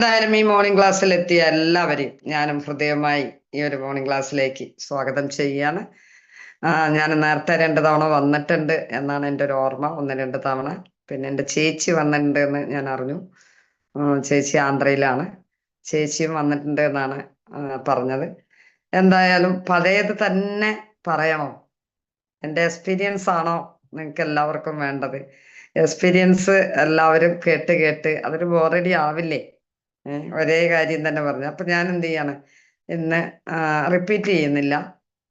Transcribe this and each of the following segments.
എന്തായാലും ഈ മോർണിംഗ് ക്ലാസ്സിൽ എത്തിയ എല്ലാവരെയും ഞാനും ഹൃദയമായി ഈ ഒരു മോർണിംഗ് ക്ലാസ്സിലേക്ക് സ്വാഗതം ചെയ്യാണ്. ഞാൻ നേരത്തെ 2 തവണ വന്നിട്ടുണ്ട് എന്നാണ് എൻ്റെ ഒരു ഓർമ്മ. 1-2 തവണ. പിന്നെ എൻ്റെ ചേച്ചി വന്നിട്ടുണ്ട് എന്ന് ഞാൻ അറിഞ്ഞു. ചേച്ചി ആന്ധ്രയിലാണ്. ചേച്ചിയും വന്നിട്ടുണ്ട് എന്നാണ് പറഞ്ഞത്. എന്തായാലും പഴയത് തന്നെ പറയണോ? എൻ്റെ എക്സ്പീരിയൻസ് ആണോ നിങ്ങൾക്ക് എല്ലാവർക്കും വേണ്ടത്? എക്സ്പീരിയൻസ് എല്ലാവരും കേട്ട് കേട്ട് അതൊരു ബോറടി ആവില്ലേ? ഒരേ കാര്യം തന്നെ പറഞ്ഞു. അപ്പൊ ഞാൻ എന്ത് ചെയ്യാണ്, ഇന്ന് റിപ്പീറ്റ് ചെയ്യുന്നില്ല.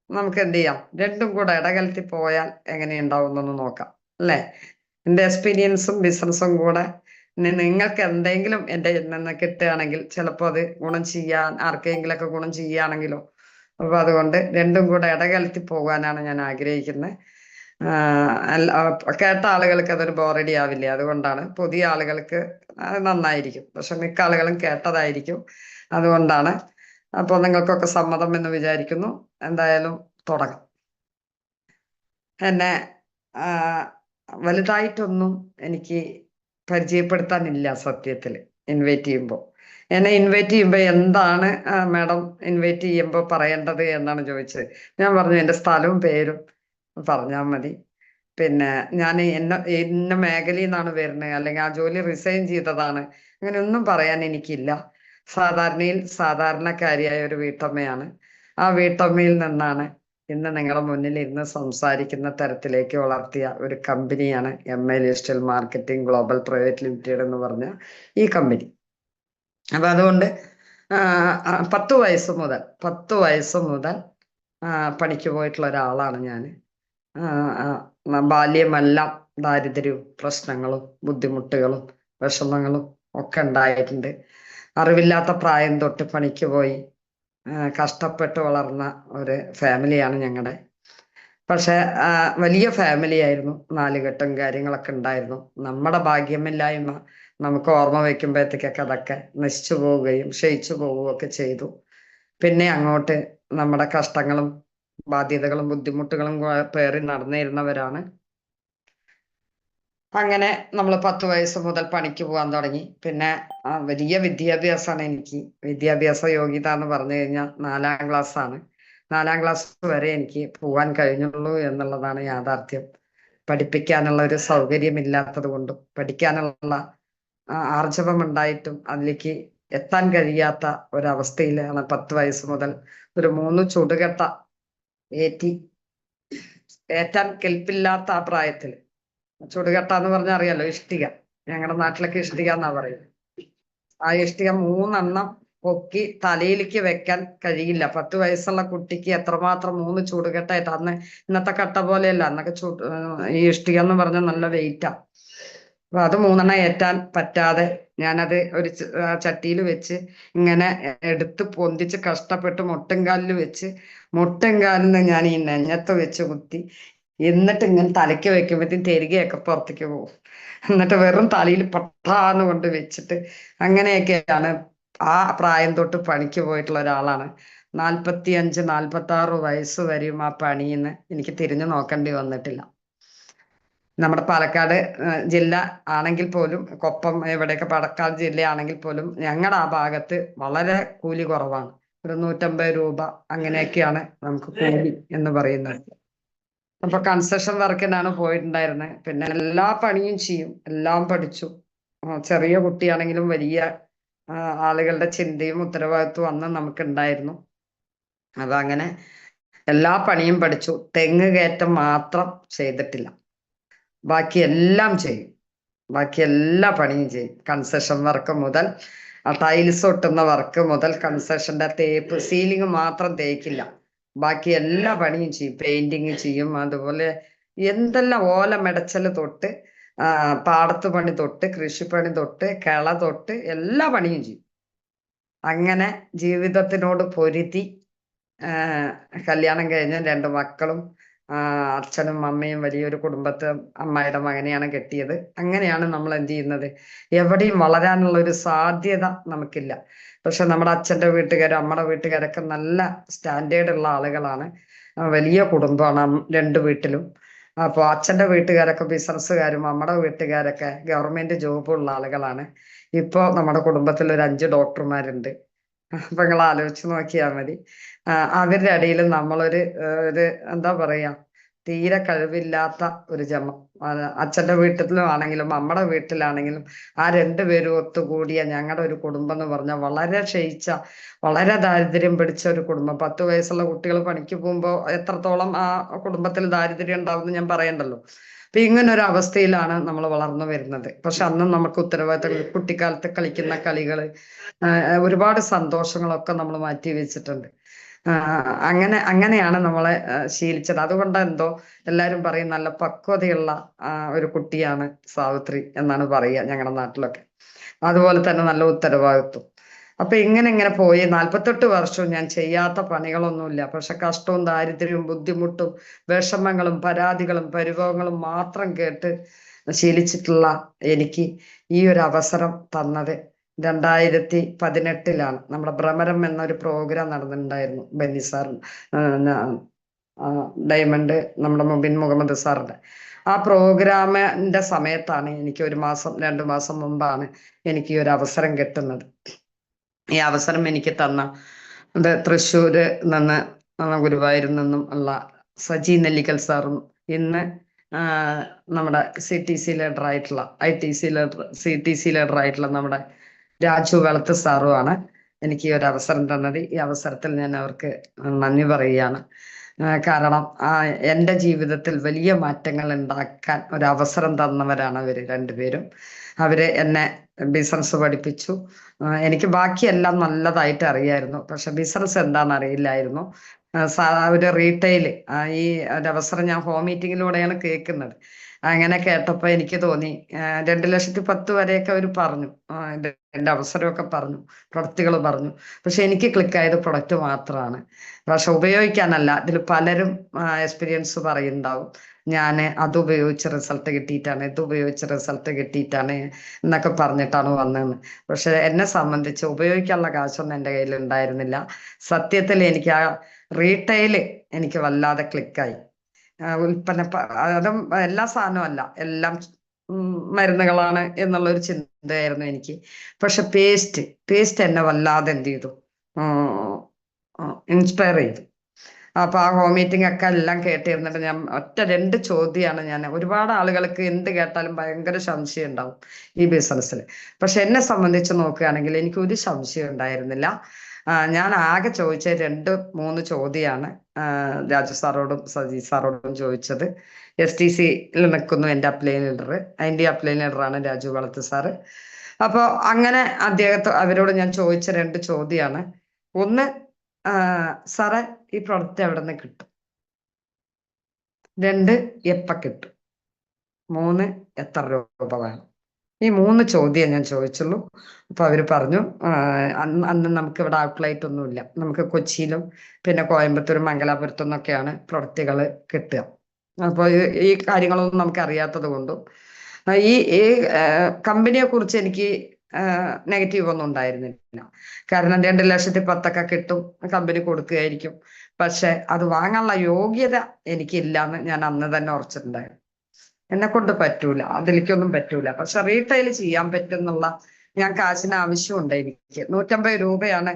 നമുക്ക് എന്ത് ചെയ്യാം, രണ്ടും കൂടെ ഇടകലത്തി പോയാൽ എങ്ങനെയുണ്ടാവും എന്നൊന്ന് നോക്കാം അല്ലേ? എൻ്റെ എക്സ്പീരിയൻസും ബിസിനസ്സും കൂടെ നിങ്ങൾക്ക് എന്തെങ്കിലും എൻ്റെ നിന്ന് കിട്ടുകയാണെങ്കിൽ ചിലപ്പോൾ അത് ഗുണം ചെയ്യാൻ ആർക്കെങ്കിലൊക്കെ ഗുണം ചെയ്യുകയാണെങ്കിലോ. അപ്പൊ അതുകൊണ്ട് രണ്ടും കൂടെ ഇടകലത്തി പോകാനാണ് ഞാൻ ആഗ്രഹിക്കുന്നത്. കേട്ട ആളുകൾക്ക് അതൊരു ബോറടി ആവില്ല. അതുകൊണ്ടാണ്. പുതിയ ആളുകൾക്ക് അത് നന്നായിരിക്കും, പക്ഷെ മിക്ക ആളുകളും കേട്ടതായിരിക്കും. അതുകൊണ്ടാണ്. അപ്പോൾ നിങ്ങൾക്കൊക്കെ സമ്മതം എന്ന് വിചാരിക്കുന്നു. എന്തായാലും തുടങ്ങാം. എന്നെ വലുതായിട്ടൊന്നും എനിക്ക് പരിചയപ്പെടുത്താനില്ല സത്യത്തിൽ. ഇൻവൈറ്റ് ചെയ്യുമ്പോൾ എന്നെ ഇൻവൈറ്റ് ചെയ്യുമ്പോൾ എന്താണ് മാഡം ഇൻവൈറ്റ് ചെയ്യുമ്പോൾ പറയേണ്ടത് എന്നാണ് ചോദിച്ചത്. ഞാൻ പറഞ്ഞു എൻ്റെ സ്ഥലവും പേരും പറഞ്ഞാൽ മതി. പിന്നെ ഞാൻ ഇന്ന മേഖലയിൽ നിന്നാണ് വരുന്നത്, അല്ലെങ്കിൽ ആ ജോലി റിസൈൻ ചെയ്തതാണ്, അങ്ങനെയൊന്നും പറയാൻ എനിക്കില്ല. സാധാരണക്കാരിയായ ഒരു വീട്ടമ്മയാണ്. ആ വീട്ടമ്മയിൽ നിന്നാണ് ഇന്ന് നിങ്ങളുടെ മുന്നിൽ ഇരുന്ന് സംസാരിക്കുന്ന തരത്തിലേക്ക് വളർത്തിയ ഒരു കമ്പനിയാണ് MA digital marketing global private limited എന്ന് പറഞ്ഞ ഈ കമ്പനി. അപ്പൊ അതുകൊണ്ട് 10 വയസ്സ് മുതൽ പണിക്ക് പോയിട്ടുള്ള ഒരാളാണ് ഞാൻ. ബാല്യമെല്ലാം ദാരിദ്ര്യവും പ്രശ്നങ്ങളും ബുദ്ധിമുട്ടുകളും വിഷമങ്ങളും ഒക്കെ ഉണ്ടായിട്ടുണ്ട്. അറിവില്ലാത്ത പ്രായം തൊട്ട് പണിക്ക് പോയി കഷ്ടപ്പെട്ട് വളർന്ന ഒരു ഫാമിലിയാണ് ഞങ്ങളുടെ. പക്ഷെ വലിയ ഫാമിലി ആയിരുന്നു. 4 കെട്ടും കാര്യങ്ങളൊക്കെ ഉണ്ടായിരുന്നു. നമ്മുടെ ഭാഗ്യമില്ലായ്മ നമുക്ക് ഓർമ്മ വയ്ക്കുമ്പോഴത്തേക്കൊക്കെ അതൊക്കെ നശിച്ചു പോവുകയും ക്ഷയിച്ചു പോവുകയും ഒക്കെ ചെയ്തു. പിന്നെ അങ്ങോട്ട് നമ്മുടെ കഷ്ടങ്ങളും ബാധ്യതകളും ബുദ്ധിമുട്ടുകളും പേറി നടന്നിരുന്നവരാണ്. അങ്ങനെ നമ്മൾ 10 വയസ്സ് മുതൽ പണിക്ക് പോകാൻ തുടങ്ങി. പിന്നെ വലിയ വിദ്യാഭ്യാസമാണ് എനിക്ക്. വിദ്യാഭ്യാസ യോഗ്യത എന്ന് പറഞ്ഞു കഴിഞ്ഞാൽ 4-ാം ക്ലാസ് ആണ്. 4-ാം ക്ലാസ് വരെ എനിക്ക് പോകാൻ കഴിഞ്ഞുള്ളൂ എന്നുള്ളതാണ് യാഥാർത്ഥ്യം. പഠിപ്പിക്കാനുള്ള ഒരു സൗകര്യമില്ലാത്തത് കൊണ്ടും പഠിക്കാനുള്ള ആർജവമുണ്ടായിട്ടും അതിലേക്ക് എത്താൻ കഴിയാത്ത ഒരവസ്ഥയിലാണ് 10 വയസ്സ് മുതൽ ഒരു 3 ചുടുകെട്ട ഏറ്റാൻ കെൽപ്പില്ലാത്ത ആ പ്രായത്തിൽ. ചുടുകെട്ട എന്ന് പറഞ്ഞാൽ അറിയാലോ, ഇഷ്ടിക. ഞങ്ങളുടെ നാട്ടിലൊക്കെ ഇഷ്ടിക എന്നാ പറയുന്നത്. ആ ഇഷ്ടിക 3 പൊക്കി തലയിലേക്ക് വെക്കാൻ കഴിയില്ല. 10 വയസ്സുള്ള കുട്ടിക്ക് എത്രമാത്രം 3 ചുടുകെട്ടായിട്ട്. അന്ന് ഇന്നത്തെ കട്ട പോലെയല്ല, അന്നൊക്കെ ഈ ഇഷ്ടിക എന്ന് പറഞ്ഞാൽ നല്ല വെയിറ്റാ. അപ്പൊ അത് 3 ഏറ്റാൻ പറ്റാതെ ഞാനത് ഒരു ചട്ടിയിൽ വെച്ച് ഇങ്ങനെ എടുത്ത് പൊന്തിച്ച് കഷ്ടപ്പെട്ട് മുട്ടുംകാലിൽ വെച്ച് മുട്ടുംകാലിൽ നിന്ന് ഞാൻ ഈ നെഞ്ഞത്ത് വെച്ച് കുത്തി, എന്നിട്ട് ഇങ്ങനെ തലയ്ക്ക് വെക്കുമ്പോഴത്തേക്കും തെരുകയൊക്കെ പുറത്തേക്ക് പോകും. എന്നിട്ട് വെറും തലയിൽ പട്ടാന്ന് കൊണ്ട് വെച്ചിട്ട് അങ്ങനെയൊക്കെയാണ് ആ പ്രായം തൊട്ട് പണിക്ക് പോയിട്ടുള്ള ഒരാളാണ്. 45-46 വയസ്സ് വരെയും ആ പണിയിൽ എനിക്ക് തിരിഞ്ഞു നോക്കേണ്ടി വന്നിട്ടില്ല. നമ്മുടെ പാലക്കാട് ജില്ല ആണെങ്കിൽ പോലും, കൊപ്പം ഇവിടെയൊക്കെ പാലക്കാട് ജില്ലയാണെങ്കിൽ പോലും ഞങ്ങളുടെ ആ ഭാഗത്ത് വളരെ കൂലി കുറവാണ്. ഒരു 150 രൂപ അങ്ങനെയൊക്കെയാണ് നമുക്ക് കൂലി എന്ന് പറയുന്നത്. അപ്പൊ കൺസ്ട്രക്ഷൻ വർക്കിനാണ് പോയിട്ടുണ്ടായിരുന്നത്. പിന്നെ എല്ലാ പണിയും ചെയ്യും, എല്ലാം പഠിച്ചു. ചെറിയ കുട്ടിയാണെങ്കിലും വലിയ ആളുകളുടെ ചിന്തയും ഉത്തരവാദിത്വം അന്ന് നമുക്കുണ്ടായിരുന്നു. അപ്പൊ അങ്ങനെ എല്ലാ പണിയും പഠിച്ചു. തെങ്ങ് കയറ്റം മാത്രം ചെയ്തിട്ടില്ല, ബാക്കി എല്ലാം ചെയ്യും. ബാക്കി എല്ലാ പണിയും ചെയ്യും. കൺസ്ട്രക്ഷൻ വർക്ക് മുതൽ ടൈൽസ് ഒട്ടുന്ന വർക്ക് മുതൽ കൺസ്ട്രക്ഷന്റെ തേപ്പ്, സീലിംഗ് മാത്രം തേക്കില്ല, ബാക്കി എല്ലാ പണിയും ചെയ്യും. പെയിന്റിങ് ചെയ്യും. അതുപോലെ എന്തെല്ലാം ഓല മെടച്ചല് തൊട്ട് പാടത്ത് പണി തൊട്ട് കൃഷിപ്പണി തൊട്ട് കിള തൊട്ട് എല്ലാ പണിയും ചെയ്യും. അങ്ങനെ ജീവിതത്തിനോട് പൊരുതി കല്യാണം കഴിഞ്ഞ് 2 മക്കളും അച്ഛനും അമ്മയും വലിയൊരു കുടുംബത്തെ അമ്മായിയുടെ മകനെയാണ് കെട്ടിയത്. അങ്ങനെയാണ് നമ്മൾ എന്ത് ചെയ്യുന്നത്. എവിടെയും വളരാനുള്ള ഒരു സാധ്യത നമുക്കില്ല. പക്ഷെ നമ്മുടെ അച്ഛൻ്റെ വീട്ടുകാരും അമ്മയുടെ വീട്ടുകാരൊക്കെ നല്ല സ്റ്റാൻഡേർഡ് ഉള്ള ആളുകളാണ്. വലിയ കുടുംബമാണ് 2 വീട്ടിലും. അപ്പോൾ അച്ഛൻ്റെ വീട്ടുകാരൊക്കെ ബിസിനസ്സുകാരും അമ്മയുടെ വീട്ടുകാരൊക്കെ ഗവൺമെന്റ് ജോബുള്ള ആളുകളാണ്. ഇപ്പോ നമ്മുടെ കുടുംബത്തിൽ ഒരു 5 ഡോക്ടർമാരുണ്ട്. അപ്പൊ നിങ്ങൾ ആലോചിച്ച് നോക്കിയാൽ മതി. അവരുടെ ഇടയിൽ നമ്മളൊരു ഒരു എന്താ പറയാ, തീരെ കഴിവില്ലാത്ത ഒരു ജന്മം. അച്ഛന്റെ വീട്ടിലും ആണെങ്കിലും നമ്മുടെ വീട്ടിലാണെങ്കിലും ആ രണ്ടുപേരും ഒത്തുകൂടിയ ഞങ്ങളുടെ ഒരു കുടുംബം എന്ന് പറഞ്ഞാൽ വളരെ ക്ഷയിച്ച, വളരെ ദാരിദ്ര്യം പിടിച്ച ഒരു കുടുംബം. 10 വയസ്സുള്ള കുട്ടികൾ പണിക്ക് പോകുമ്പോൾ എത്രത്തോളം ആ കുടുംബത്തിൽ ദാരിദ്ര്യം ഉണ്ടാവും ഞാൻ പറയണ്ടല്ലോ. അപ്പൊ ഇങ്ങനെ ഒരു അവസ്ഥയിലാണ് നമ്മൾ വളർന്നു വരുന്നത്. പക്ഷെ അന്നും നമുക്ക് ഉത്തരവാദിത്തങ്ങൾ, കുട്ടിക്കാലത്ത് കളിക്കുന്ന കളികള്, ഒരുപാട് സന്തോഷങ്ങളൊക്കെ നമ്മൾ മാറ്റി വെച്ചിട്ടുണ്ട്. അങ്ങനെയാണ് നമ്മളെ ശീലിച്ചത്. അതുകൊണ്ട് എന്തോ എല്ലാരും പറയും നല്ല പക്വതയുള്ള ഒരു കുട്ടിയാണ് സാവിത്രി എന്നാണ് പറയുക ഞങ്ങളുടെ നാട്ടിലൊക്കെ. അതുപോലെ തന്നെ നല്ല ഉത്തരവാദിത്വം. അപ്പൊ ഇങ്ങനെ പോയി 48 വർഷവും ഞാൻ ചെയ്യാത്ത പണികളൊന്നുമില്ല. പക്ഷെ കഷ്ടവും ദാരിദ്ര്യവും ബുദ്ധിമുട്ടും വിഷമങ്ങളും പരാതികളും പരിഭവങ്ങളും മാത്രം കേട്ട് ശീലിച്ചിട്ടുള്ള എനിക്ക് ഈ ഒരു അവസരം തന്നത് 2018 നമ്മുടെ ഭ്രമരം എന്നൊരു പ്രോഗ്രാം നടന്നിട്ടുണ്ടായിരുന്നു. ബെന്നി സാർ, ഡയമണ്ട്, നമ്മുടെ മുബിൻ മുഹമ്മദ് സാറിന്റെ ആ പ്രോഗ്രാമിന്റെ സമയത്താണ് എനിക്ക് 1 മാസം 2 മാസം മുമ്പാണ് എനിക്ക് ഈ ഒരു അവസരം കിട്ടുന്നത്. ഈ അവസരം എനിക്ക് തന്ന തൃശ്ശൂര് നിന്ന്, ഗുരുവായൂരിൽ നിന്നും ഉള്ള സജി നെല്ലിക്കൽ സാറും, ഇന്ന് നമ്മുടെ CTC ലീഡർ ആയിട്ടുള്ള CTC ലീഡർ ആയിട്ടുള്ള നമ്മുടെ രാജു വെളത്ത് സാറുമാണ് എനിക്ക് ഈ ഒരു അവസരം തന്നത്. ഈ അവസരത്തിൽ ഞാൻ അവർക്ക് നന്ദി പറയുകയാണ്. കാരണം എൻ്റെ ജീവിതത്തിൽ വലിയ മാറ്റങ്ങൾ ഉണ്ടാക്കാൻ ഒരു അവസരം തന്നവരാണ് അവര് രണ്ടുപേരും. അവര് എന്നെ ബിസിനസ് പഠിപ്പിച്ചു. എനിക്ക് ബാക്കിയെല്ലാം നല്ലതായിട്ട് അറിയായിരുന്നു, പക്ഷെ ബിസിനസ് എന്താണെന്ന് അറിയില്ലായിരുന്നു. ഒരു റീറ്റെയില്, ഈ ഒരു അവസരം ഞാൻ ഹോം മീറ്റിങ്ങിലൂടെയാണ് കേൾക്കുന്നത്. അങ്ങനെ കേട്ടപ്പോ എനിക്ക് തോന്നി 2,10,000 വരെയൊക്കെ അവർ പറഞ്ഞു, എൻ്റെ അവസരമൊക്കെ പറഞ്ഞു, പ്രൊഡക്റ്റുകൾ പറഞ്ഞു. പക്ഷെ എനിക്ക് ക്ലിക്കായത് പ്രൊഡക്റ്റ് മാത്രമാണ്. പക്ഷെ ഉപയോഗിക്കാനല്ല. ഇതിൽ പലരും എക്സ്പീരിയൻസ് പറയുന്നുണ്ടാവും, ഞാൻ അത് ഉപയോഗിച്ച് റിസൾട്ട് കിട്ടിയിട്ടാണ്, ഇത് ഉപയോഗിച്ച് റിസൾട്ട് കിട്ടിയിട്ടാണ് എന്നൊക്കെ പറഞ്ഞിട്ടാണ് വന്നതെന്ന്. പക്ഷെ എന്നെ സംബന്ധിച്ച് ഉപയോഗിക്കാനുള്ള കാശൊന്നും എൻ്റെ കയ്യിൽ ഉണ്ടായിരുന്നില്ല. സത്യത്തിൽ എനിക്ക് ആ റീറ്റെയില് എനിക്ക് വല്ലാതെ ക്ലിക്കായി. ഉൽപ്പന്ന അതും എല്ലാ സാധനവും അല്ല, എല്ലാം മരുന്നുകളാണ് എന്നുള്ളൊരു ചിന്തയായിരുന്നു എനിക്ക്. പക്ഷെ പേസ്റ്റ് എന്നെ വല്ലാതെ എന്ത് ചെയ്തു, ഇൻസ്പയർ ചെയ്തു. അപ്പൊ ആ ഹോം മീറ്റിംഗ് ഒക്കെ എല്ലാം കേട്ടിരുന്നിട്ട് ഞാൻ ഒറ്റ 2 ചോദ്യമാണ് ഞാൻ, ഒരുപാട് ആളുകൾക്ക് എന്ത് കേട്ടാലും ഭയങ്കര സംശയം ഉണ്ടാവും ഈ ബിസിനസ്സിൽ. പക്ഷെ എന്നെ സംബന്ധിച്ച് നോക്കുകയാണെങ്കിൽ എനിക്ക് ഒരു സംശയം ഉണ്ടായിരുന്നില്ല. ഞാൻ ആകെ ചോദിച്ച 2-3 ചോദ്യമാണ് രാജു സാറോടും സജി സാറോടും ചോദിച്ചത്. STCയിൽ നിൽക്കുന്നു എൻ്റെ അപ്ലൈൻ ലീഡർ, അതിൻ്റെ അപ്ലൈൻ ലീഡറാണ് രാജു വളത്ത് സാറ്. അപ്പോൾ അങ്ങനെ അവരോട് ഞാൻ ചോദിച്ച 2 ചോദ്യമാണ്. ഒന്ന്, സാറേ ഈ പ്രൊഡക്റ്റ് എവിടെ നിന്ന് കിട്ടും? 2, എപ്പ കിട്ടും? 3, എത്ര രൂപ വേണം? ഈ 3 ചോദ്യം ഞാൻ ചോദിച്ചുള്ളൂ. അപ്പൊ അവര് പറഞ്ഞു, അന്ന് നമുക്ക് ഇവിടെ ഔട്ട്ലെറ്റ് ഒന്നുമില്ല, നമുക്ക് കൊച്ചിയിലും പിന്നെ കോയമ്പത്തൂരും മംഗലാപുരത്തു നിന്നൊക്കെയാണ് പ്രൊഡക്റ്റുകൾ കിട്ടുക. അപ്പോൾ ഈ കാര്യങ്ങളൊന്നും നമുക്ക് അറിയാത്തത് കൊണ്ടും ഈ ഈ കമ്പനിയെ കുറിച്ച് എനിക്ക് നെഗറ്റീവ് ഒന്നും ഉണ്ടായിരുന്നില്ല. കാരണം 2,10,000 കിട്ടും, കമ്പനി കൊടുക്കുകയായിരിക്കും. പക്ഷെ അത് വാങ്ങാനുള്ള യോഗ്യത എനിക്കില്ലാന്ന് ഞാൻ അന്ന് തന്നെ ഉറച്ചിട്ടുണ്ടായിരുന്നു. എന്നെ കൊണ്ട് പറ്റൂല, അതിലേക്കൊന്നും പറ്റൂല. പക്ഷെ റീറ്റെയിൽ ചെയ്യാൻ പറ്റുന്നുള്ള, ഞാൻ കാശിന് ആവശ്യമുണ്ട്. എനിക്ക് 150 രൂപയാണ്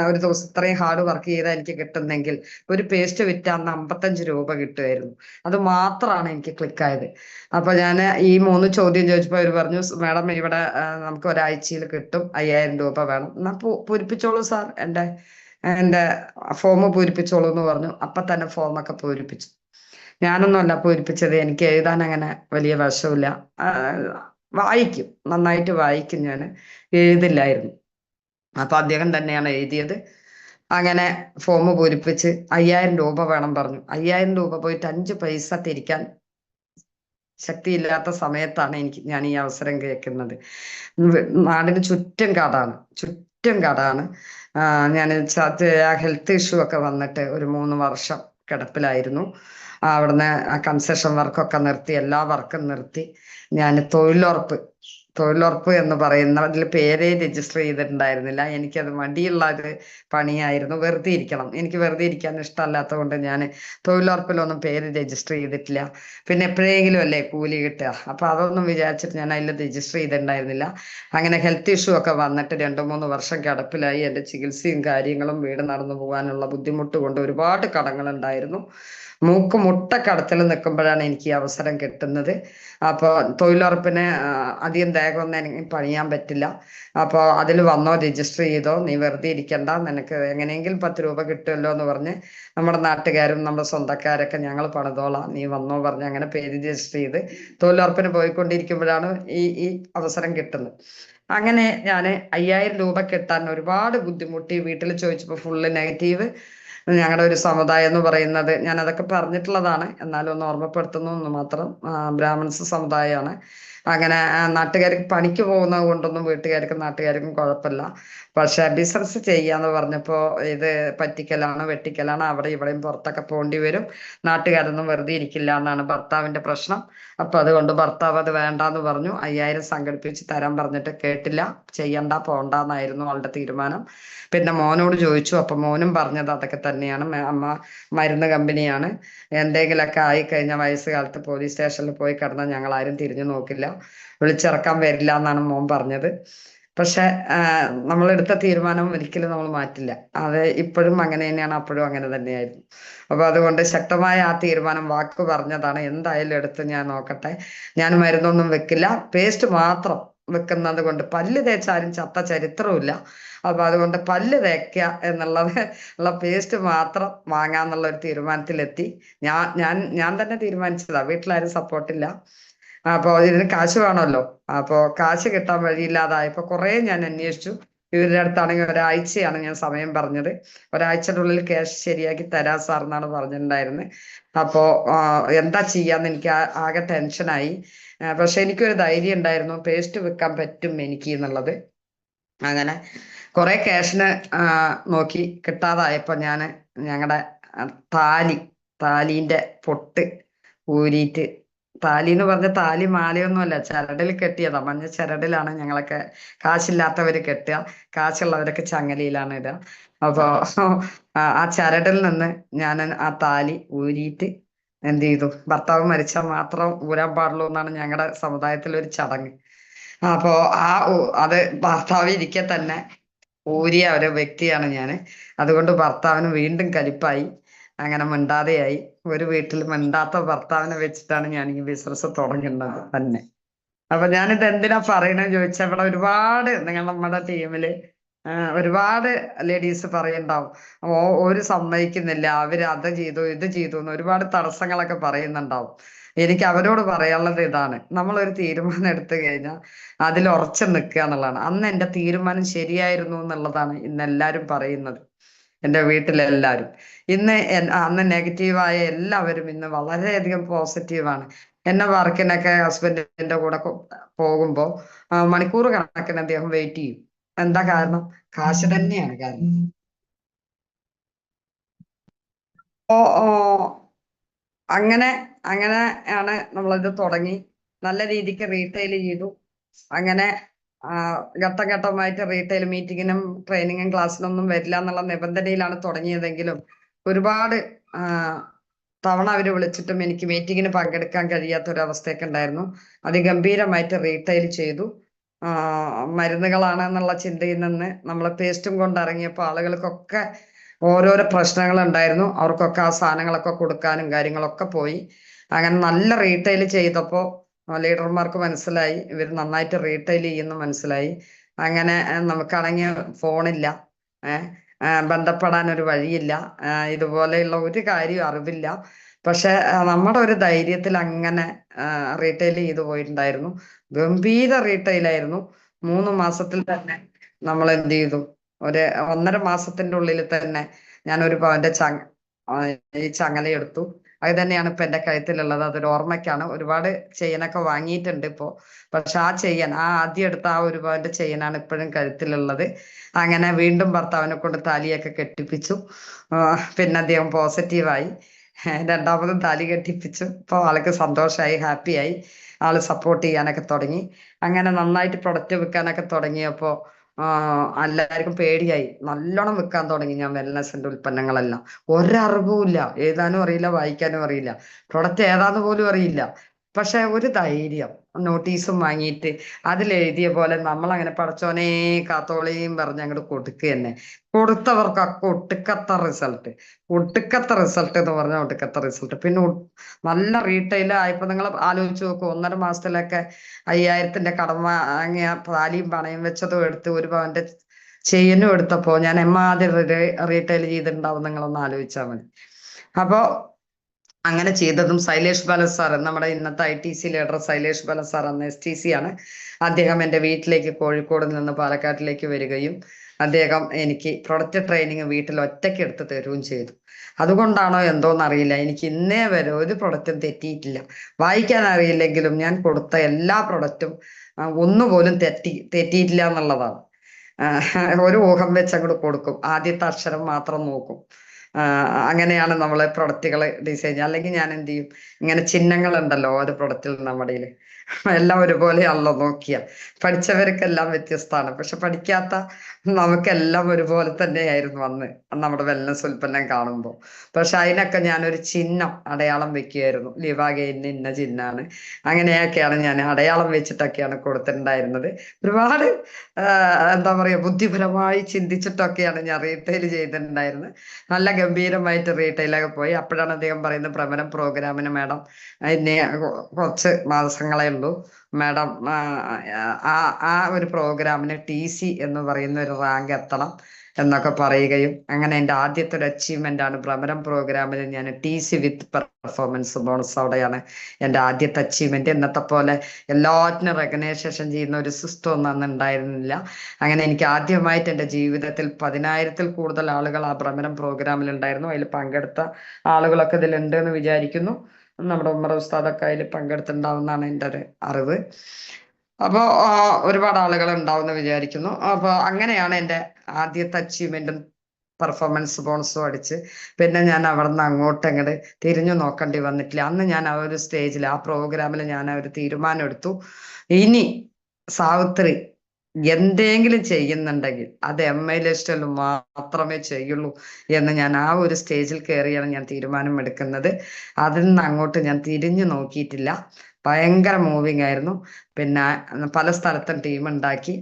ഒരു ദിവസം ഇത്രയും ഹാർഡ് വർക്ക് ചെയ്താൽ എനിക്ക് കിട്ടുന്നെങ്കിൽ ഒരു പേസ്റ്റ് വിറ്റാന്ന് 55 രൂപ കിട്ടുമായിരുന്നു. അത് മാത്രമാണ് എനിക്ക് ക്ലിക്കായത്. അപ്പൊ ഞാൻ ഈ 3 ചോദ്യം ചോദിച്ചപ്പോൾ അവർ പറഞ്ഞു, മാഡം ഇവിടെ നമുക്ക് ഒരാഴ്ചയിൽ കിട്ടും, 5,000 രൂപ വേണം. എന്നാ പൂരിപ്പിച്ചോളൂ സാർ, എൻ്റെ ഫോം പൂരിപ്പിച്ചോളൂ എന്ന് പറഞ്ഞു. അപ്പൊ തന്നെ ഫോമൊക്കെ പൂരിപ്പിച്ചു. ഞാനൊന്നുമല്ല പൂരിപ്പിച്ചത്, എനിക്ക് എഴുതാൻ അങ്ങനെ വലിയ വശമില്ല. വായിക്കും, നന്നായിട്ട് വായിക്കും, ഞാൻ എഴുതില്ലായിരുന്നു. അപ്പൊ അദ്ദേഹം തന്നെയാണ് എഴുതിയത്. അങ്ങനെ ഫോം പൂരിപ്പിച്ച് 5,000 രൂപ വേണം പറഞ്ഞു. 5,000 രൂപ പോയിട്ട് 5 പൈസ തിരിക്കാൻ ശക്തിയില്ലാത്ത സമയത്താണ് ഞാൻ ഈ അവസരം കേൾക്കുന്നത്. നാടിന് ചുറ്റും കടാണ്. ഞാൻ ഹെൽത്ത് ഇഷ്യൂ ഒക്കെ വന്നിട്ട് ഒരു 3 വർഷം കിടപ്പിലായിരുന്നു. അവിടുന്ന് കൺസ്ട്രക്ഷൻ വർക്കൊക്കെ നിർത്തി, എല്ലാ വർക്കും നിർത്തി. ഞാൻ തൊഴിലുറപ്പ് എന്ന് പറയുന്നതിൽ പേരേ രജിസ്റ്റർ ചെയ്തിട്ടുണ്ടായിരുന്നില്ല. എനിക്കത് മടിയുള്ള ഒരു പണിയായിരുന്നു. വെറുതെ ഇരിക്കണം, എനിക്ക് വെറുതെ ഇരിക്കാൻ ഇഷ്ടമല്ലാത്തത് കൊണ്ട് ഞാൻ തൊഴിലുറപ്പിലൊന്നും പേര് രജിസ്റ്റർ ചെയ്തിട്ടില്ല. പിന്നെ എപ്പോഴെങ്കിലും അല്ലേ കൂലി കിട്ടുക, അപ്പൊ അതൊന്നും വിചാരിച്ചിട്ട് ഞാൻ അതിൽ രജിസ്റ്റർ ചെയ്തിട്ടുണ്ടായിരുന്നില്ല. അങ്ങനെ ഹെൽത്ത് ഇഷ്യൂ ഒക്കെ വന്നിട്ട് 2-3 വർഷം കിടപ്പിലായി. എൻ്റെ ചികിത്സയും കാര്യങ്ങളും വീട് നടന്നു പോകാനുള്ള ബുദ്ധിമുട്ട് കൊണ്ട് ഒരുപാട് കടങ്ങളുണ്ടായിരുന്നു. മുട്ടക്കടത്തിൽ നിൽക്കുമ്പോഴാണ് എനിക്ക് ഈ അവസരം കിട്ടുന്നത്. അപ്പോൾ തൊഴിലുറപ്പിന് അധികം ദേഹമൊന്നും എനിക്ക് പണിയാൻ പറ്റില്ല. അപ്പോൾ അതിൽ വന്നോ, രജിസ്റ്റർ ചെയ്തോ, നീ വെറുതെ ഇരിക്കണ്ട, നിനക്ക് എങ്ങനെയെങ്കിലും 10 രൂപ കിട്ടുമല്ലോ എന്ന് പറഞ്ഞ് നമ്മുടെ നാട്ടുകാരും നമ്മുടെ സ്വന്തക്കാരൊക്കെ ഞങ്ങൾ പണിതോളാം, നീ വന്നോ പറഞ്ഞ് അങ്ങനെ പേര് രജിസ്റ്റർ ചെയ്ത് തൊഴിലുറപ്പിന് പോയിക്കൊണ്ടിരിക്കുമ്പോഴാണ് ഈ അവസരം കിട്ടുന്നത്. അങ്ങനെ ഞാൻ 5000 രൂപ കിട്ടാൻ ഒരുപാട് ബുദ്ധിമുട്ടി. വീട്ടിൽ ചോദിച്ചപ്പോൾ ഫുള്ള് നെഗറ്റീവ്. ഞങ്ങളുടെ ഒരു സമുദായം എന്ന് പറയുന്നത്, ഞാൻ അതൊക്കെ പറഞ്ഞിട്ടുള്ളതാണ്, എന്നാലും ഒന്ന് ഓർമ്മപ്പെടുത്തുന്നു എന്ന് മാത്രം. ബ്രാഹ്മിൺസ് സമുദായമാണ്. അങ്ങനെ നാട്ടുകാർക്ക് പണിക്ക് പോകുന്നത് കൊണ്ടൊന്നും വീട്ടുകാർക്കും നാട്ടുകാർക്കും കുഴപ്പമില്ല. പക്ഷെ ബിസിനസ് ചെയ്യാന്ന് പറഞ്ഞപ്പോ ഇത് പറ്റിക്കലാണ്, വെട്ടിക്കലാണ്, അവിടെ ഇവിടെയും പുറത്തൊക്കെ പോകേണ്ടി വരും, നാട്ടുകാരൊന്നും വെറുതെ ഇരിക്കില്ല എന്നാണ് ഭർത്താവിന്റെ പ്രശ്നം. അപ്പൊ അതുകൊണ്ട് ഭർത്താവ് അത് വേണ്ടാന്ന് പറഞ്ഞു. 5000 സംഘടിപ്പിച്ച് തരാൻ പറഞ്ഞിട്ട് കേട്ടില്ല. ചെയ്യണ്ട, പോണ്ടെന്നായിരുന്നു ആളുടെ തീരുമാനം. പിന്നെ മോനോട് ചോദിച്ചു, അപ്പൊ മോനും പറഞ്ഞത് അതൊക്കെ തന്നെയാണ്. അമ്മ മരുന്ന് കമ്പനിയാണ്, എന്തെങ്കിലുമൊക്കെ ആയിക്കഴിഞ്ഞ വയസ്സുകാലത്ത് പോലീസ് സ്റ്റേഷനിൽ പോയി കിടന്നാൽ ഞങ്ങൾ ആരും തിരിഞ്ഞു നോക്കില്ല, വിളിച്ചിറക്കാൻ വരില്ല എന്നാണ് മോൻ പറഞ്ഞത്. പക്ഷെ നമ്മളെടുത്ത തീരുമാനം ഒരിക്കലും നമ്മൾ മാറ്റില്ല. അത് ഇപ്പോഴും അങ്ങനെ തന്നെയാണ്, അപ്പോഴും അങ്ങനെ തന്നെയായിരുന്നു. അപ്പൊ അതുകൊണ്ട് ശക്തമായ ആ തീരുമാനം വാക്ക് പറഞ്ഞതാണ്. എന്തായാലും എടുത്ത് ഞാൻ നോക്കട്ടെ, ഞാൻ മരുന്നൊന്നും വെക്കില്ല, പേസ്റ്റ് മാത്രം വെക്കുന്നത് കൊണ്ട് പല്ല് തേച്ചാലും ചത്ത ചരിത്രവുമില്ല. അപ്പൊ അതുകൊണ്ട് പല്ല് തേക്കുക എന്നുള്ളത് ഉള്ള പേസ്റ്റ് മാത്രം വാങ്ങാന്നുള്ള ഒരു തീരുമാനത്തിലെത്തി. ഞാൻ തന്നെ തീരുമാനിച്ചതാ, വീട്ടിലാരും സപ്പോർട്ടില്ല. അപ്പൊ ഇതിന് കാശ് വേണമല്ലോ. അപ്പൊ കാശ് കിട്ടാൻ വഴിയില്ലാതായപ്പോ കുറെ ഞാൻ അന്വേഷിച്ചു. ഇവരുടെ അടുത്താണെങ്കിൽ ഒരാഴ്ചയാണ് ഞാൻ സമയം പറഞ്ഞത്. ഒരാഴ്ചയുടെ ഉള്ളിൽ ക്യാഷ് ശരിയാക്കി തരാം സാർ എന്നാണ് പറഞ്ഞിട്ടുണ്ടായിരുന്നത്. അപ്പോ എന്താ ചെയ്യാന്ന് എനിക്ക് ആകെ ടെൻഷനായി. പക്ഷെ എനിക്കൊരു ധൈര്യം ഉണ്ടായിരുന്നു, പേസ്റ്റ് വെക്കാൻ പറ്റും എനിക്ക് എന്നുള്ളത്. അങ്ങനെ കുറെ ക്യാഷിന് നോക്കി കിട്ടാതായപ്പോ ഞാൻ ഞങ്ങളുടെ താലീന്റെ പൊട്ട് ഊരിയിട്ട്, താലി എന്ന് പറഞ്ഞ താലി മാലയൊന്നുമല്ല, ചരടിൽ കെട്ടിയതാ. മഞ്ഞ ചരടിലാണ് ഞങ്ങളൊക്കെ കാശില്ലാത്തവര് കെട്ടുക, കാശുള്ളവരൊക്കെ ചങ്ങലയിലാണ് ഇടുക. അപ്പൊ ആ ചരടിൽ നിന്ന് ഞാൻ ആ താലി ഊരിയിട്ട് എന്ത് ചെയ്തു, ഭർത്താവ് മരിച്ചാൽ മാത്രം ഊരാൻ പാടുള്ളൂ എന്നാണ് ഞങ്ങളുടെ സമുദായത്തിൽ ഒരു ചടങ്ങ്. അപ്പോ അത് ഭർത്താവ് ഇരിക്കെ തന്നെ ഊരിയ ഒരു വ്യക്തിയാണ് ഞാൻ. അതുകൊണ്ട് ഭർത്താവിന് വീണ്ടും കലിപ്പായി, അങ്ങനെ മിണ്ടാതെയായി. ഒരു വീട്ടിൽ മിണ്ടാത്ത ഭർത്താവിനെ വെച്ചിട്ടാണ് ഞാൻ ഈ ബിസിനസ് തുടങ്ങുന്നത് തന്നെ. അപ്പൊ ഞാനിത് എന്തിനാ പറയണെന്ന് ചോദിച്ചാൽ, ഇവിടെ ഒരുപാട് നമ്മുടെ ടീമില് ഒരുപാട് ലേഡീസ് പറയുണ്ടാവും, ഒരു സമ്മതിക്കുന്നില്ല, അവര് അത് ചെയ്തു ഇത് ചെയ്തു എന്ന് ഒരുപാട് തടസ്സങ്ങളൊക്കെ പറയുന്നുണ്ടാവും. എനിക്ക് അവരോട് പറയാനുള്ളത് ഇതാണ്, നമ്മളൊരു തീരുമാനം എടുത്തു കഴിഞ്ഞാൽ അതിൽ ഉറച്ചു നിൽക്കുക എന്നുള്ളതാണ്. അന്ന് എൻ്റെ തീരുമാനം ശരിയായിരുന്നു എന്നുള്ളതാണ് ഇന്ന് എല്ലാവരും പറയുന്നത്, എൻ്റെ വീട്ടിലെല്ലാവരും. ഇന്ന് അന്ന് നെഗറ്റീവായ എല്ലാവരും ഇന്ന് വളരെയധികം പോസിറ്റീവാണ്. എന്നെ വർക്കിനൊക്കെ ഹസ്ബൻഡിന്റെ കൂടെ പോകുമ്പോ മണിക്കൂർ കണക്കിന് അദ്ദേഹം വെയിറ്റ് ചെയ്യും. എന്താ കാരണം? കാശ് തന്നെയാണ് കാരണം. ഓ അങ്ങനെ അങ്ങനെയാണ് നമ്മളിത് തുടങ്ങി. നല്ല രീതിക്ക് റീറ്റെയിൽ ചെയ്തു. അങ്ങനെ ഘട്ടം ഘട്ടമായിട്ട് റീറ്റെയിൽ മീറ്റിങ്ങിനും ട്രെയിനിങ്ങും ക്ലാസ്സിനൊന്നും വരില്ല എന്നുള്ള നിബന്ധനയിലാണ് തുടങ്ങിയതെങ്കിലും ഒരുപാട് തവണ അവര് വിളിച്ചിട്ടും എനിക്ക് മീറ്റിങ്ങിന് പങ്കെടുക്കാൻ കഴിയാത്ത ഒരു അവസ്ഥയൊക്കെ ഉണ്ടായിരുന്നു. അതിഗംഭീരമായിട്ട് റീറ്റെയിൽ ചെയ്തു. മരുന്നുകളാണ് എന്നുള്ള ചിന്തയിൽ നിന്ന് നമ്മൾ പേസ്റ്റും കൊണ്ടിറങ്ങിയപ്പോൾ ആളുകൾക്കൊക്കെ ഓരോരോ പ്രശ്നങ്ങൾ ഉണ്ടായിരുന്നു. അവർക്കൊക്കെ ആ സാധനങ്ങളൊക്കെ കൊടുക്കാനും കാര്യങ്ങളൊക്കെ പോയി. അങ്ങനെ നല്ല റീറ്റെയിൽ ചെയ്തപ്പോൾ ലീഡർമാർക്ക് മനസ്സിലായി ഇവർ നന്നായിട്ട് റീറ്റെയിൽ ചെയ്യുന്നു മനസ്സിലായി. അങ്ങനെ നമുക്കാണെങ്കിൽ ഫോണില്ല, ബന്ധപ്പെടാൻ ഒരു വഴിയില്ല, ഇതുപോലെയുള്ള ഒരു കാര്യം അറിവില്ല. പക്ഷെ നമ്മുടെ ഒരു ധൈര്യത്തിൽ അങ്ങനെ റീറ്റെയിൽ ചെയ്തു പോയിട്ടുണ്ടായിരുന്നു. ഗംഭീര റീറ്റെയിലായിരുന്നു. 3 മാസത്തിൽ തന്നെ നമ്മൾ എന്ത് ചെയ്തു, ഒരു 1.5 മാസത്തിന്റെ ഉള്ളിൽ തന്നെ ഞാൻ ഒരു പവന്റെ ഈ ചങ്ങലയെടുത്തു. അത് തന്നെയാണ് ഇപ്പൊ എന്റെ കഴുത്തിലുള്ളത്. അതൊരു ഓർമ്മയ്ക്കാണ്. ഒരുപാട് ചെയിനൊക്കെ വാങ്ങിയിട്ടുണ്ട് ഇപ്പോ. പക്ഷെ ആ ആദ്യം എടുത്ത ആ ഒരു പവന്റെ ചെയിനാണ് ഇപ്പോഴും കഴുത്തിലുള്ളത്. അങ്ങനെ വീണ്ടും ഭർത്താവിനെ കൊണ്ട് താലിയൊക്കെ കെട്ടിപ്പിച്ചു. പിന്നെ അദ്ദേഹം പോസിറ്റീവായി. രണ്ടാമതും താലി കെട്ടിപ്പിച്ചു. ഇപ്പൊ ആൾക്ക് സന്തോഷമായി, ഹാപ്പിയായി. ആള് സപ്പോർട്ട് ചെയ്യാനൊക്കെ തുടങ്ങി. അങ്ങനെ നന്നായിട്ട് പ്രൊഡക്റ്റ് വിൽക്കാനൊക്കെ തുടങ്ങിയപ്പോൾ എല്ലാവർക്കും പേടിയായി. നല്ലോണം വിൽക്കാൻ തുടങ്ങി ഞാൻ വെൽനസിന്റെ ഉൽപ്പന്നങ്ങളെല്ലാം. ഒരറിവുമില്ല, എഴുതാനും അറിയില്ല, വായിക്കാനും അറിയില്ല, പ്രൊഡക്റ്റ് ഏതാന്ന് പോലും അറിയില്ല. പക്ഷെ ഒരു ധൈര്യം, നോട്ടീസും വാങ്ങിയിട്ട് അതിലെഴുതിയ പോലെ നമ്മളങ്ങനെ പടച്ചോനെ കാത്തോളിയും പറഞ്ഞ് അങ്ങോട്ട് കൊടുക്കുക തന്നെ. കൊടുത്തവർക്കൊക്കെ ഒട്ടുക്കത്ത റിസൾട്ട് എന്ന് പറഞ്ഞാൽ ഒട്ടുക്കത്ത റിസൾട്ട്. പിന്നെ നല്ല റീറ്റെയിൽ ആയപ്പോ നിങ്ങൾ ആലോചിച്ച് നോക്കൂ, 1.5 മാസത്തിലൊക്കെ 5000ന്റെ കടം വാങ്ങിയ പാലിയും പണയം വെച്ചതും എടുത്ത് ഒരു പവന്റെ ചെയിനും എടുത്തപ്പോ ഞാൻ എമ്മാതിരി റീറ്റെയിൽ ചെയ്തിട്ടുണ്ടാവും നിങ്ങളൊന്ന് ആലോചിച്ചാൽ മതി. അപ്പോ അങ്ങനെ ചെയ്തതും ശൈലേഷ് ബാല സാർ, നമ്മുടെ ഇന്നത്തെ ITC ലീഡർ ശൈലേഷ് ബാല സാർ അന്ന് STC ആണ്. അദ്ദേഹം എൻ്റെ വീട്ടിലേക്ക് കോഴിക്കോട് നിന്ന് പാലക്കാട്ടിലേക്ക് വരികയും അദ്ദേഹം എനിക്ക് പ്രൊഡക്റ്റ് ട്രെയിനിങ് വീട്ടിൽ ഒറ്റയ്ക്ക് എടുത്ത് തരുകയും ചെയ്തു. അതുകൊണ്ടാണോ എന്തോന്നറിയില്ല, എനിക്ക് ഇന്നേ വരെ ഒരു പ്രൊഡക്റ്റും തെറ്റിയിട്ടില്ല. വായിക്കാൻ അറിയില്ലെങ്കിലും ഞാൻ കൊടുത്ത എല്ലാ പ്രൊഡക്റ്റും ഒന്നുപോലും തെറ്റിയിട്ടില്ല എന്നുള്ളതാണ്. ഒരു ഊഹം വെച്ച് അങ്ങോട്ട് കൊടുക്കും, ആദ്യത്തെ അക്ഷരം മാത്രം നോക്കും. അങ്ങനെയാണ് നമ്മളെ പ്രൊഡക്റ്റുകൾ ഡിസൈൻ ചെയ്യുക. അല്ലെങ്കിൽ ഞാൻ എന്ത് ചെയ്യും, ഇങ്ങനെ ചിഹ്നങ്ങളുണ്ടല്ലോ ഓരോ പ്രൊഡക്റ്റിൽ നമ്മുടെ എല്ലാം ഒരുപോലെയാണല്ലോ നോക്കിയ. പഠിച്ചവർക്കെല്ലാം വ്യത്യസ്തമാണ്, പക്ഷെ പഠിക്കാത്ത നമുക്കെല്ലാം ഒരുപോലെ തന്നെയായിരുന്നു അന്ന് നമ്മുടെ വെൽനസ് ഉൽപ്പന്നം കാണുമ്പോൾ. പക്ഷെ അതിനൊക്കെ ഞാനൊരു ചിഹ്നം അടയാളം വെക്കുകയായിരുന്നു. ലിവാഗെയിന് ഇന്ന ചിഹ്നമാണ്, അങ്ങനെയൊക്കെയാണ് ഞാൻ അടയാളം വെച്ചിട്ടൊക്കെയാണ് കൊടുത്തിട്ടുണ്ടായിരുന്നത്. ഒരുപാട് എന്താ പറയുക, ബുദ്ധിപരമായി ചിന്തിച്ചിട്ടൊക്കെയാണ് ഞാൻ റീറ്റെയിൽ ചെയ്തിട്ടുണ്ടായിരുന്നത്. നല്ല ഗംഭീരമായിട്ട് റീറ്റെയിലൊക്കെ പോയി. അപ്പോഴാണ് അദ്ദേഹം പറയുന്നത്, ഭ്രമരം പ്രോഗ്രാമിന് മാഡം ഇനി കുറച്ച് മാസങ്ങളേ ഉള്ളൂ മാഡം, ആ ഒരു പ്രോഗ്രാമിന് TC എന്ന് പറയുന്ന ഒരു റാങ്ക് എത്തണം എന്നൊക്കെ പറയുകയും, അങ്ങനെ എൻ്റെ ആദ്യത്തെ ഒരു അച്ചീവ്മെന്റ് ആണ് ഭ്രമരം പ്രോഗ്രാമിൽ ഞാൻ TC വിത്ത് പെർഫോമൻസ് ബോണസ്. അവിടെയാണ് എൻ്റെ ആദ്യത്തെ അച്ചീവ്മെന്റ്. ഇന്നത്തെ പോലെ എല്ലാറ്റിനും റെക്കഗ്നൈസേഷൻ ചെയ്യുന്ന ഒരു സിസ്റ്റം ഒന്നും അന്ന് ഉണ്ടായിരുന്നില്ല. അങ്ങനെ എനിക്ക് ആദ്യമായിട്ട് എൻ്റെ ജീവിതത്തിൽ 10,000-ൽ കൂടുതൽ ആളുകൾ ആ ഭ്രമരം പ്രോഗ്രാമിൽ ഉണ്ടായിരുന്നു. അതിൽ പങ്കെടുത്ത ആളുകളൊക്കെ ഇതിലുണ്ട് എന്ന് വിചാരിക്കുന്നു. നമ്മുടെ ഉമ്മർ ഉസ്താദൊക്കെ അതിൽ പങ്കെടുത്തിട്ടുണ്ടാവുന്നതാണ് എൻ്റെ ഒരു അറിവ്. അപ്പോൾ ഒരുപാട് ആളുകൾ ഉണ്ടാവുമെന്ന് വിചാരിക്കുന്നു. അപ്പോൾ അങ്ങനെയാണ് എൻ്റെ ആദ്യത്തെ അച്ചീവ്മെന്റും പെർഫോമൻസ് ബോണസും അടിച്ച്. പിന്നെ ഞാൻ അവിടെ നിന്ന് അങ്ങോട്ട് തിരിഞ്ഞു നോക്കേണ്ടി വന്നിട്ടില്ല. അന്ന് ഞാൻ ആ ഒരു സ്റ്റേജിൽ, ആ പ്രോഗ്രാമിൽ ഞാൻ ഒരു തീരുമാനം എടുത്തു, ഇനി സാവിത്രി എന്തെങ്കിലും ചെയ്യുന്നുണ്ടെങ്കിൽ അത് MI ലിസ്റ്റിൽ മാത്രമേ ചെയ്യുള്ളൂ എന്ന് ഞാൻ ആ ഒരു സ്റ്റേജിൽ കയറിയാണ് ഞാൻ തീരുമാനം എടുക്കുന്നത്. അതിൽ നിന്ന് അങ്ങോട്ട് ഞാൻ തിരിഞ്ഞു നോക്കിയിട്ടില്ല. ഭയങ്കര മൂവിങ് ആയിരുന്നു. പിന്നെ പല സ്ഥലത്തും ടീം ഉണ്ടാക്കി.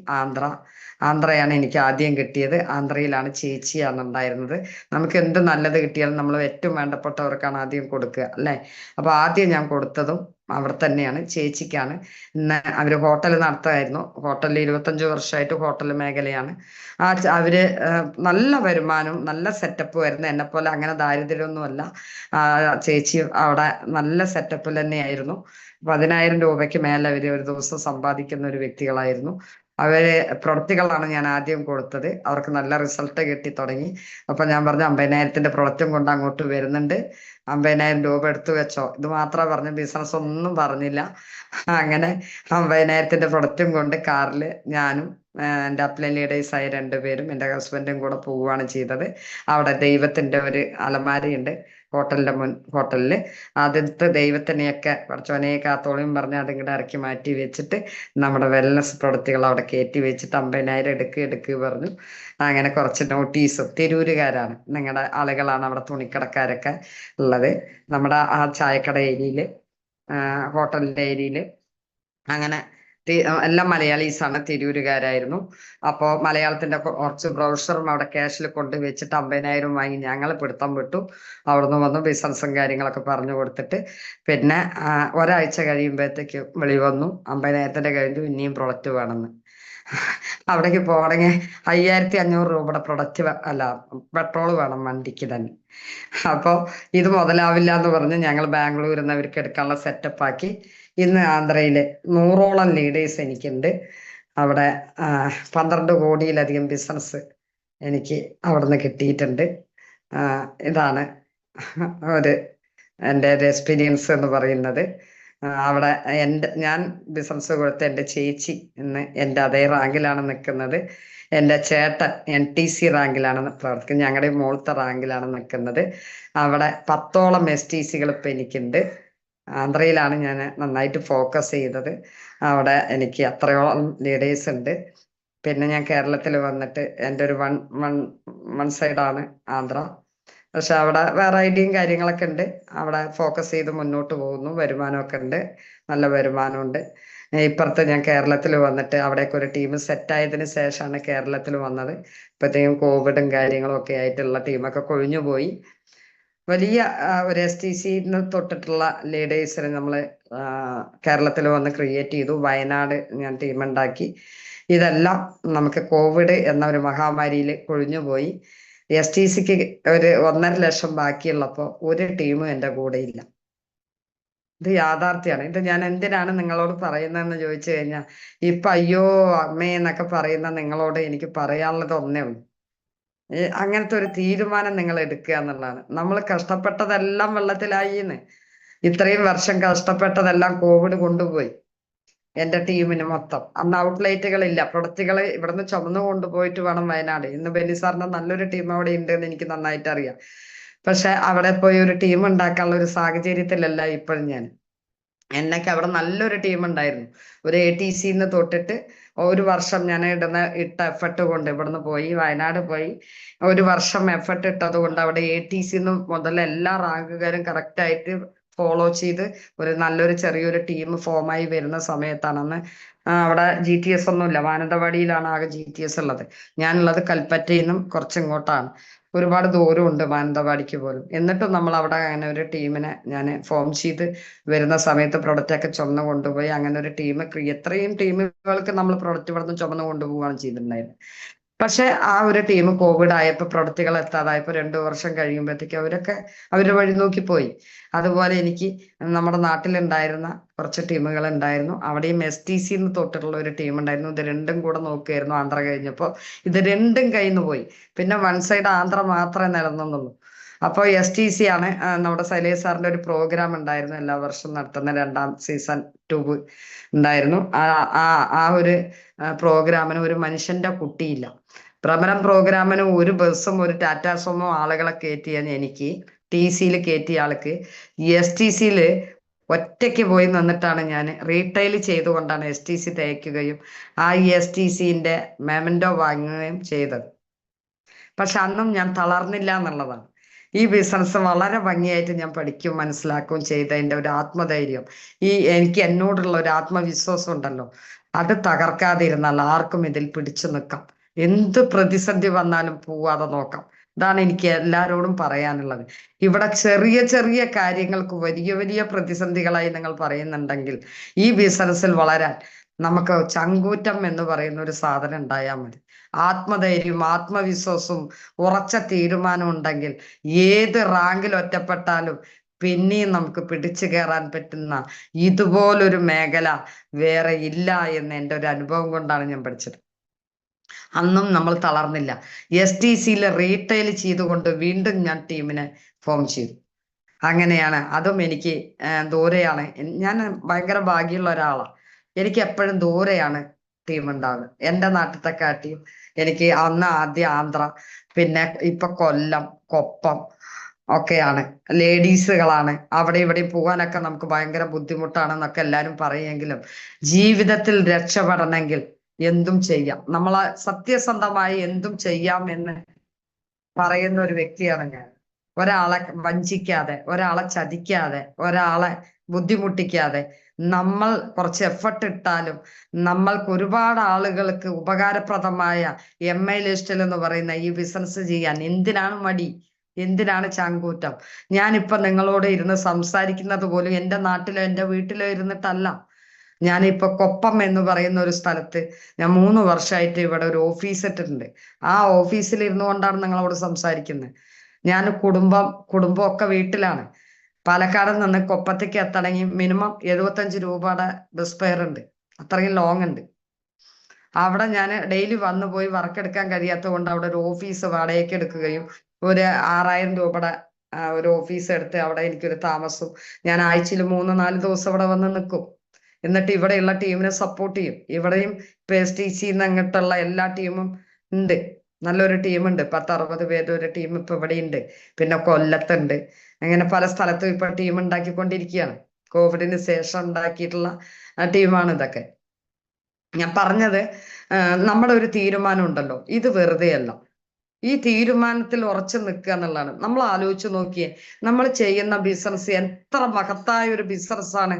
ആന്ധ്രയാണ് എനിക്ക് ആദ്യം കിട്ടിയത്. ആന്ധ്രയിലാണ് ചേച്ചിയാണ് ഉണ്ടായിരുന്നത്. നമുക്ക് എന്ത് നല്ലത് കിട്ടിയാലും നമ്മൾ ഏറ്റവും വേണ്ടപ്പെട്ടവർക്കാണ് ആദ്യം കൊടുക്കുക, അല്ലേ? അപ്പൊ ആദ്യം ഞാൻ കൊടുത്തതും അവിടെ തന്നെയാണ്, ചേച്ചിക്കാണ്. ഇന്ന് അവര് ഹോട്ടൽ നടത്തുമായിരുന്നു. ഹോട്ടലിൽ 25 വർഷമായിട്ട് ഹോട്ടൽ മേഖലയാണ്. അവര് നല്ല വരുമാനവും നല്ല സെറ്റപ്പും ആയിരുന്നു. എന്നെ പോലെ അങ്ങനെ ദാരിദ്ര്യമൊന്നുമല്ല. ചേച്ചി അവിടെ നല്ല സെറ്റപ്പിൽ തന്നെയായിരുന്നു. 10,000 രൂപയ്ക്ക് മേലെ അവര് ഒരു ദിവസം സമ്പാദിക്കുന്ന ഒരു വ്യക്തികളായിരുന്നു. അവര് പ്രൊഡക്റ്റുകളാണ് ഞാൻ ആദ്യം കൊടുത്തത്. അവർക്ക് നല്ല റിസൾട്ട് കിട്ടി തുടങ്ങി. അപ്പൊ ഞാൻ പറഞ്ഞു, 50,000ന്റെ പ്രൊഡക്റ്റും കൊണ്ട് അങ്ങോട്ട് വരുന്നുണ്ട്, 50,000 രൂപ എടുത്തു വെച്ചോ. ഇത് മാത്രമേ പറഞ്ഞു, ബിസിനസ് ഒന്നും പറഞ്ഞില്ല. അങ്ങനെ 50,000ന്റെ പ്രൊഡക്റ്റും കൊണ്ട് കാറിൽ ഞാനും എൻ്റെ അപ്ലൈൻ ലീഡേഴ്സായ 2 പേരും എൻ്റെ ഹസ്ബൻഡും കൂടെ പോവുകയാണ് ചെയ്തത്. അവിടെ ദൈവത്തിന്റെ ഒരു അലമാരയുണ്ട് ഹോട്ടലിൽ. ആദ്യത്തെ ദൈവത്തിനെയൊക്കെ പഠിച്ചോനെ കാത്തോളിയും പറഞ്ഞ് അതിങ്ങോട്ട് ഇറക്കി മാറ്റി വെച്ചിട്ട് നമ്മുടെ വെൽനസ് പ്രൊഡക്റ്റുകൾ അവിടെ കയറ്റി വെച്ചിട്ട് 50,000 എടുക്ക് പറഞ്ഞു. അങ്ങനെ കുറച്ച് നോട്ടീസും, തിരൂരുകാരാണ്, നിങ്ങളുടെ ആളുകളാണ് അവിടെ തുണിക്കടക്കാരൊക്കെ ഉള്ളത്, നമ്മുടെ ആ ചായക്കട ഏരിയയിൽ, ഹോട്ടലിന്റെ ഏരിയയിൽ. അങ്ങനെ എല്ലാം മലയാളീസാണ്, തിരൂരുകാരായിരുന്നു. അപ്പോൾ മലയാളത്തിന്റെ കുറച്ച് ബ്രൗഷറും അവിടെ ക്യാഷിൽ കൊണ്ട് വെച്ചിട്ട് 50,000 വാങ്ങി ഞങ്ങൾ പിടുത്തം വിട്ടു. അവിടുന്ന് വന്നു ബിസിനസ്സും കാര്യങ്ങളൊക്കെ പറഞ്ഞു കൊടുത്തിട്ട് പിന്നെ ഒരാഴ്ച കഴിയുമ്പോഴത്തേക്ക് വിളി വന്നു, 50,000ന്റെ കഴിഞ്ഞു, ഇനിയും പ്രൊഡക്റ്റ് വേണമെന്ന്. അവിടേക്ക് പോകണമെങ്കിൽ 5,500 രൂപയുടെ പ്രൊഡക്റ്റ് അല്ല, പെട്രോൾ വേണം വണ്ടിക്ക് തന്നെ. അപ്പോൾ ഇത് മുതലാവില്ല എന്ന് പറഞ്ഞ് ഞങ്ങൾ ബാംഗ്ലൂരിൽ നിന്ന് അവർക്ക് എടുക്കാനുള്ള സെറ്റപ്പ് ആക്കി. ഇന്ന് ആന്ധ്രയിലെ 100ഓളം ലീഡേഴ്സ് എനിക്കുണ്ട്. അവിടെ 12 കോടിയിലധികം ബിസിനസ് എനിക്ക് അവിടുന്ന് കിട്ടിയിട്ടുണ്ട്. ഇതാണ് ഒരു എൻ്റെ ഒരു എക്സ്പീരിയൻസ് എന്ന് പറയുന്നത്. അവിടെ ഞാൻ ബിസിനസ് കൊടുത്ത എൻ്റെ ചേച്ചി ഇന്ന് എൻ്റെ അതേ റാങ്കിലാണ് നിൽക്കുന്നത്. എൻ്റെ ചേട്ടൻ NTC റാങ്കിലാണ് പ്രവർത്തിക്കുന്നത്, ഞങ്ങളുടെ മുകളിലത്തെ റാങ്കിലാണ് നിൽക്കുന്നത്. അവിടെ 10ഓളം STCകൾ ഇപ്പം എനിക്കുണ്ട്. ആന്ധ്രയിലാണ് ഞാൻ നന്നായിട്ട് ഫോക്കസ് ചെയ്തത്. അവിടെ എനിക്ക് അത്രയോളം ലീഡേഴ്സ് ഉണ്ട്. പിന്നെ ഞാൻ കേരളത്തിൽ വന്നിട്ട് എൻ്റെ ഒരു വൺ സൈഡാണ് ആന്ധ്ര. പക്ഷെ അവിടെ വേറെ ഐഡിയയും കാര്യങ്ങളൊക്കെ ഉണ്ട്. അവിടെ ഫോക്കസ് ചെയ്ത് മുന്നോട്ട് പോകുന്നു. വരുമാനമൊക്കെ ഉണ്ട്, നല്ല വരുമാനമുണ്ട്. ഇപ്പുറത്ത് ഞാൻ കേരളത്തിൽ വന്നിട്ട് അവിടേക്ക് ഒരു ടീം സെറ്റായതിനു ശേഷമാണ് കേരളത്തിൽ വന്നത്. ഇപ്പോഴത്തേക്കും കോവിഡും കാര്യങ്ങളും ഒക്കെ ആയിട്ടുള്ള ടീമൊക്കെ കൊഴിഞ്ഞു പോയി. വലിയ ഒരു STC തൊട്ടിട്ടുള്ള ലീഡേഴ്സിനെ നമ്മൾ കേരളത്തിൽ വന്ന് ക്രിയേറ്റ് ചെയ്തു. വയനാട് ഞാൻ ടീം ഉണ്ടാക്കി. ഇതെല്ലാം നമുക്ക് കോവിഡ് എന്ന ഒരു മഹാമാരിയിൽ കൊഴിഞ്ഞുപോയി. STCക്ക് ഒരു 1.5 ലക്ഷം ബാക്കിയുള്ളപ്പോൾ ഒരു ടീമും എൻ്റെ കൂടെ ഇല്ല. ഇത് യാഥാർത്ഥ്യമാണ്. ഇത് ഞാൻ എന്തിനാണ് നിങ്ങളോട് പറയുന്നതെന്ന് ചോദിച്ചു കഴിഞ്ഞാൽ, ഇപ്പൊ അയ്യോ അമ്മേ എന്നൊക്കെ പറയുന്ന നിങ്ങളോട് എനിക്ക് പറയാനുള്ളത് ഒന്നേ ഉള്ളൂ. അങ്ങനത്തെ ഒരു തീരുമാനം നിങ്ങൾ എടുക്കുക എന്നുള്ളതാണ്. നമ്മൾ കഷ്ടപ്പെട്ടതെല്ലാം വെള്ളത്തിലായിന്ന്. ഇത്രയും വർഷം കഷ്ടപ്പെട്ടതെല്ലാം കോവിഡ് കൊണ്ടുപോയി എന്റെ ടീമിന് മൊത്തം. അന്ന് ഔട്ട്ലെറ്റുകളില്ല, പ്രൊഡക്റ്റുകൾ ഇവിടുന്ന് ചുമന്നു കൊണ്ടുപോയിട്ട് വേണം വയനാട്. ഇന്ന് ബെന്നി സാറിന്റെ നല്ലൊരു ടീം അവിടെ ഉണ്ട് എന്ന് എനിക്ക് നന്നായിട്ട് അറിയാം. പക്ഷെ അവിടെ പോയി ഒരു ടീം ഉണ്ടാക്കാനുള്ള ഒരു സാഹചര്യത്തിലല്ല ഇപ്പോഴും ഞാൻ. എന്നൊക്കെ അവിടെ നല്ലൊരു ടീം ഉണ്ടായിരുന്നു. ഒരു ATCന്ന് തൊട്ടിട്ട് ഒരു വർഷം ഞാൻ ഇട്ട എഫർട്ട് കൊണ്ട് ഇവിടുന്ന് പോയി വയനാട് പോയി ഒരു വർഷം എഫർട്ട് ഇട്ടത് കൊണ്ട് അവിടെ ATCന്ന് മുതൽ എല്ലാ റാങ്കുകാരും കറക്റ്റ് ആയിട്ട് ഫോളോ ചെയ്ത് ഒരു നല്ലൊരു ചെറിയൊരു ടീം ഫോമായി വരുന്ന സമയത്താണെന്ന് അവിടെ GTS ഒന്നുമില്ല. മാനന്തവാടിയിലാണ് ആകെ GTS ഉള്ളത്. ഞാനുള്ളത് കൽപ്പറ്റയിൽ നിന്നും കുറച്ചിങ്ങോട്ടാണ്. ഒരുപാട് ദൂരമുണ്ട് മാനന്തവാടിക്ക് പോലും. എന്നിട്ടും നമ്മൾ അവിടെ അങ്ങനെ ഒരു ടീമിനെ ഞാൻ ഫോം ചെയ്ത് വരുന്ന സമയത്ത് പ്രൊഡക്റ്റ് ഒക്കെ ചുമന്ന് കൊണ്ടുപോയി അങ്ങനെ ഒരു ടീം എത്രയും ടീമുകൾക്ക് നമ്മൾ പ്രൊഡക്റ്റ് ഇവിടുന്ന് ചുമന്ന് കൊണ്ടുപോവുകയാണ് ചെയ്തിട്ടുണ്ടായിരുന്നത്. പക്ഷെ ആ ഒരു ടീം കോവിഡ് ആയപ്പോ പ്രൊഡക്റ്റുകൾ എത്താതായപ്പോ 2 വർഷം കഴിയുമ്പോഴത്തേക്ക് അവര് വഴി നോക്കി പോയി. അതുപോലെ എനിക്ക് നമ്മുടെ നാട്ടിലുണ്ടായിരുന്ന കുറച്ച് ടീമുകൾ ഉണ്ടായിരുന്നു. അവിടെയും STCന്ന് തൊട്ടിട്ടുള്ള ഒരു ടീം ഉണ്ടായിരുന്നു. ഇത് രണ്ടും കൂടെ നോക്കുകയായിരുന്നു. ആന്ധ്ര കഴിഞ്ഞപ്പോ ഇത് രണ്ടും കയ്യിന്ന് പോയി. പിന്നെ വൺ സൈഡ് ആന്ധ്ര മാത്രമേ നിലനിന്നുള്ളൂ. അപ്പോൾ STC ആണ് നമ്മുടെ സൈലേഷ് സാറിന്റെ ഒരു പ്രോഗ്രാം ഉണ്ടായിരുന്നു, എല്ലാ വർഷവും നടത്തുന്ന 2ാം സീസൺ 2 ഉണ്ടായിരുന്നു. ആ ഒരു പ്രോഗ്രാമിന് ഒരു മനുഷ്യന്റെ കുട്ടിയില്ല. പ്രബലം പ്രോഗ്രാമിന് ഒരു ബസ്സും ഒരു ടാറ്റാ സുമോ ആളുകളെ കയറ്റിയാൽ എനിക്ക് TCയിൽ കയറ്റിയ ആൾക്ക് STCയിൽ ഒറ്റയ്ക്ക് പോയി നിന്നിട്ടാണ് ഞാൻ റീറ്റെയിൽ ചെയ്തുകൊണ്ടാണ് STC തയ്ക്കുകയും ആ STCന്റെ മെമന്റോ വാങ്ങുകയും ചെയ്തത്. പക്ഷെ അന്നും ഞാൻ തളർന്നില്ല എന്നുള്ളതാണ്. ഈ ബിസിനസ് വളരെ ഭംഗിയായിട്ട് ഞാൻ പഠിക്കും മനസ്സിലാക്കുകയും ചെയ്തതിൻ്റെ ഒരു ആത്മധൈര്യം, എനിക്ക് എന്നോടുള്ള ഒരു ആത്മവിശ്വാസം ഉണ്ടല്ലോ, അത് തകർക്കാതിരുന്നാൽ ആർക്കും ഇതിൽ പിടിച്ചു നിൽക്കാം. എന്ത് പ്രതിസന്ധി വന്നാലും പോവാതെ നോക്കാം. ഇതാണ് എനിക്ക് എല്ലാവരോടും പറയാനുള്ളത്. ഇവിടെ ചെറിയ ചെറിയ കാര്യങ്ങൾക്ക് വലിയ വലിയ പ്രതിസന്ധികളായി നിങ്ങൾ പറയുന്നുണ്ടെങ്കിൽ ഈ ബിസിനസ്സിൽ വളരാൻ നമുക്ക് ചങ്കൂറ്റം എന്ന് പറയുന്ന ഒരു സാധനം ഉണ്ടായാൽ മതി. ആത്മധൈര്യവും ആത്മവിശ്വാസവും ഉറച്ച തീരുമാനം ഉണ്ടെങ്കിൽ ഏത് റാങ്കിൽ ഒറ്റപ്പെട്ടാലും പിന്നെയും നമുക്ക് പിടിച്ചു കയറാൻ പറ്റുന്ന ഇതുപോലൊരു മേഖല വേറെ ഇല്ല എന്ന് എൻ്റെ ഒരു അനുഭവം കൊണ്ടാണ് ഞാൻ പഠിച്ചത്. അന്നും നമ്മൾ തളർന്നില്ല. STCയിൽ റീറ്റെയിൽ ചെയ്തുകൊണ്ട് വീണ്ടും ഞാൻ ടീമിനെ ഫോം ചെയ്തു. അങ്ങനെയാണ്. അതും എനിക്ക് ദൂരെയാണ്. ഞാൻ ഭയങ്കര ഭാഗ്യമുള്ള ഒരാളാണ്. എനിക്ക് എപ്പോഴും ദൂരെയാണ് ടീം ഉണ്ടാകുന്നത്. എൻ്റെ നാട്ടിലത്തെ കാട്ടിയും എനിക്ക് അന്ന് ആദ്യം ആന്ധ്ര, പിന്നെ ഇപ്പൊ കൊല്ലം, കൊപ്പം ഒക്കെയാണ്. ലേഡീസുകളാണ്. അവിടെ ഇവിടെ പോകാനൊക്കെ നമുക്ക് ഭയങ്കര ബുദ്ധിമുട്ടാണെന്നൊക്കെ എല്ലാവരും പറയുമെങ്കിലും ജീവിതത്തിൽ രക്ഷപ്പെടണമെങ്കിൽ എന്തും ചെയ്യാം. നമ്മളെ സത്യസന്ധമായി എന്തും ചെയ്യാം എന്ന് പറയുന്ന ഒരു വ്യക്തിയാണ് ഞാൻ. ഒരാളെ വഞ്ചിക്കാതെ, ഒരാളെ ചതിക്കാതെ, ഒരാളെ ബുദ്ധിമുട്ടിക്കാതെ നമ്മൾ കുറച്ച് എഫർട്ട് ഇട്ടാലും നമ്മൾക്ക് ഒരുപാട് ആളുകൾക്ക് ഉപകാരപ്രദമായ MI ലിസ്റ്റിൽ എന്ന് പറയുന്ന ഈ ബിസിനസ് ചെയ്യാൻ എന്തിനാണ് മടി, എന്തിനാണ് ചാങ്കൂറ്റം? ഞാനിപ്പൊ നിങ്ങളോട് ഇരുന്ന് സംസാരിക്കുന്നത് പോലും എൻ്റെ നാട്ടിലോ എൻ്റെ വീട്ടിലോ ഇരുന്നിട്ടല്ല. ഞാനിപ്പൊ കൊപ്പം എന്ന് പറയുന്ന ഒരു സ്ഥലത്ത് ഞാൻ 3 വർഷമായിട്ട് ഇവിടെ ഒരു ഓഫീസ് ഇട്ടിട്ടുണ്ട്. ആ ഓഫീസിൽ ഇരുന്നു കൊണ്ടാണ് നിങ്ങളോട് സംസാരിക്കുന്നത്. ഞാൻ കുടുംബമൊക്കെ വീട്ടിലാണ്. പാലക്കാട് നിന്ന് കൊപ്പത്തേക്ക് എത്തണമെങ്കിൽ മിനിമം 75 രൂപയുടെ ബസ് ഫെയർ ഉണ്ട്. അത്രയും ലോങ് ഉണ്ട്. അവിടെ ഞാൻ ഡെയിലി വന്നു പോയി വർക്ക് എടുക്കാൻ കഴിയാത്തത് കൊണ്ട് അവിടെ ഒരു ഓഫീസ് വാടകയ്ക്ക് എടുക്കുകയും ഒരു 6000 രൂപയുടെ ഒരു ഓഫീസ് എടുത്ത് അവിടെ എനിക്കൊരു താമസവും, ഞാൻ ആഴ്ചയിൽ 3-4 ദിവസം അവിടെ വന്ന് നിൽക്കും. എന്നിട്ട് ഇവിടെയുള്ള ടീമിനെ സപ്പോർട്ട് ചെയ്യും. ഇവിടെയും PSTC അങ്ങോട്ടുള്ള എല്ലാ ടീമും ഉണ്ട്. നല്ലൊരു ടീമുണ്ട്. 10-60 പേരുടെ ഒരു ടീം ഇപ്പൊ ഇവിടെ ഉണ്ട്. പിന്നെ കൊല്ലത്തുണ്ട്. അങ്ങനെ പല സ്ഥലത്തും ഇപ്പൊ ടീം ഉണ്ടാക്കിക്കൊണ്ടിരിക്കുകയാണ്. കോവിഡിന് ശേഷം ഉണ്ടാക്കിയിട്ടുള്ള ടീമാണ് ഇതൊക്കെ. ഞാൻ പറഞ്ഞത് നമ്മുടെ ഒരു തീരുമാനം ഉണ്ടല്ലോ, ഇത് വെറുതെ അല്ല. ഈ തീരുമാനത്തിൽ ഉറച്ചു നിൽക്കുക എന്നുള്ളതാണ്. നമ്മൾ ആലോചിച്ച് നോക്കിയേ, നമ്മൾ ചെയ്യുന്ന ബിസിനസ് എത്ര മഹത്തായ ഒരു ബിസിനസ്സാണ്.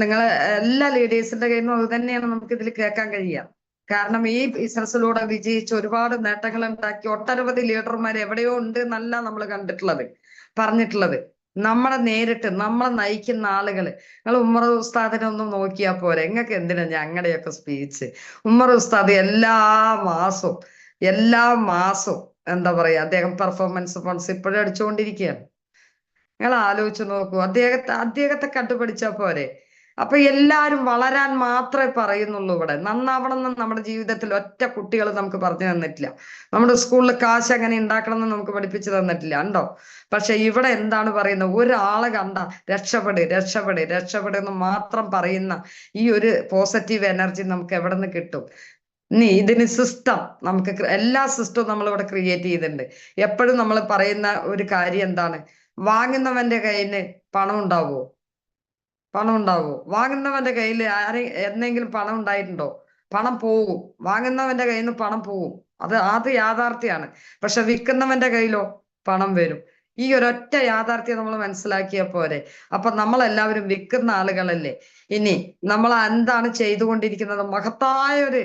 നിങ്ങൾ എല്ലാ ലീഡേഴ്സിന്റെ കയ്യിൽ നിന്നും അത് തന്നെയാണ് നമുക്ക് ഇതിൽ കേൾക്കാൻ കഴിയുക. കാരണം ഈ ബിസിനസ്സിലൂടെ വിജയിച്ച് ഒരുപാട് നേട്ടങ്ങൾ ഉണ്ടാക്കി ഒട്ടനവധി ലീഡർമാർ എവിടെയോ ഉണ്ട് എന്നല്ല നമ്മൾ കണ്ടിട്ടുള്ളത്, പറഞ്ഞിട്ടുള്ളത്. നമ്മളെ നേരിട്ട് നമ്മളെ നയിക്കുന്ന ആളുകള്. നിങ്ങൾ ഉമ്മർ ഉസ്താദിനെ ഒന്ന് നോക്കിയാൽ പോരെ, നിങ്ങൾക്ക് എന്തിനാ ഞങ്ങളുടെയൊക്കെ സ്പീച്ച്? ഉമ്മർ ഉസ്താദ് എല്ലാ മാസവും എന്താ പറയാ, അദ്ദേഹം പെർഫോമൻസ് ഫണ്ട്സ് ഇപ്പോഴും അടിച്ചുകൊണ്ടിരിക്കുകയാണ്. നിങ്ങൾ ആലോചിച്ച് നോക്കൂ, അദ്ദേഹത്തെ കണ്ടുപിടിച്ചാൽ പോരെ. അപ്പൊ എല്ലാരും വളരാൻ മാത്രമേ പറയുന്നുള്ളൂ. ഇവിടെ നന്നാവണം എന്ന് നമ്മുടെ ജീവിതത്തിൽ ഒറ്റ കുട്ടികൾ നമുക്ക് പറഞ്ഞു തന്നിട്ടില്ല. നമ്മുടെ സ്കൂളിൽ കാശ് എങ്ങനെ ഉണ്ടാക്കണം എന്ന് നമുക്ക് പഠിപ്പിച്ചു തന്നിട്ടില്ല, ഉണ്ടോ? പക്ഷെ ഇവിടെ എന്താണ് പറയുന്നത്? ഒരാളെ കണ്ട രക്ഷപ്പെട് എന്ന് മാത്രം പറയുന്ന ഈ ഒരു പോസിറ്റീവ് എനർജി നമുക്ക് എവിടെ നിന്ന് കിട്ടും? ഇതിന് സിസ്റ്റം, നമുക്ക് എല്ലാ സിസ്റ്റവും നമ്മളിവിടെ ക്രിയേറ്റ് ചെയ്തിട്ടുണ്ട്. എപ്പോഴും നമ്മൾ പറയുന്ന ഒരു കാര്യം എന്താണ്? വാങ്ങുന്നവന്റെ കയ്യിൽ പണം ഉണ്ടാവുമോ? വാങ്ങുന്നവന്റെ കയ്യിൽ എന്തെങ്കിലും പണം ഉണ്ടായിട്ടുണ്ടോ? പണം പോകും. വാങ്ങുന്നവന്റെ കയ്യിൽ നിന്ന് പണം പോകും, അത് യാഥാർത്ഥ്യമാണ്. പക്ഷെ വിൽക്കുന്നവന്റെ കയ്യിലോ പണം വരും. ഈ ഒരൊറ്റ യാഥാർത്ഥ്യം നമ്മൾ മനസ്സിലാക്കിയ പോരെ. അപ്പൊ നമ്മളെല്ലാവരും വിൽക്കുന്ന ആളുകളല്ലേ. ഇനി നമ്മൾ എന്താണ് ചെയ്തുകൊണ്ടിരിക്കുന്നത്? മഹത്തായ ഒരു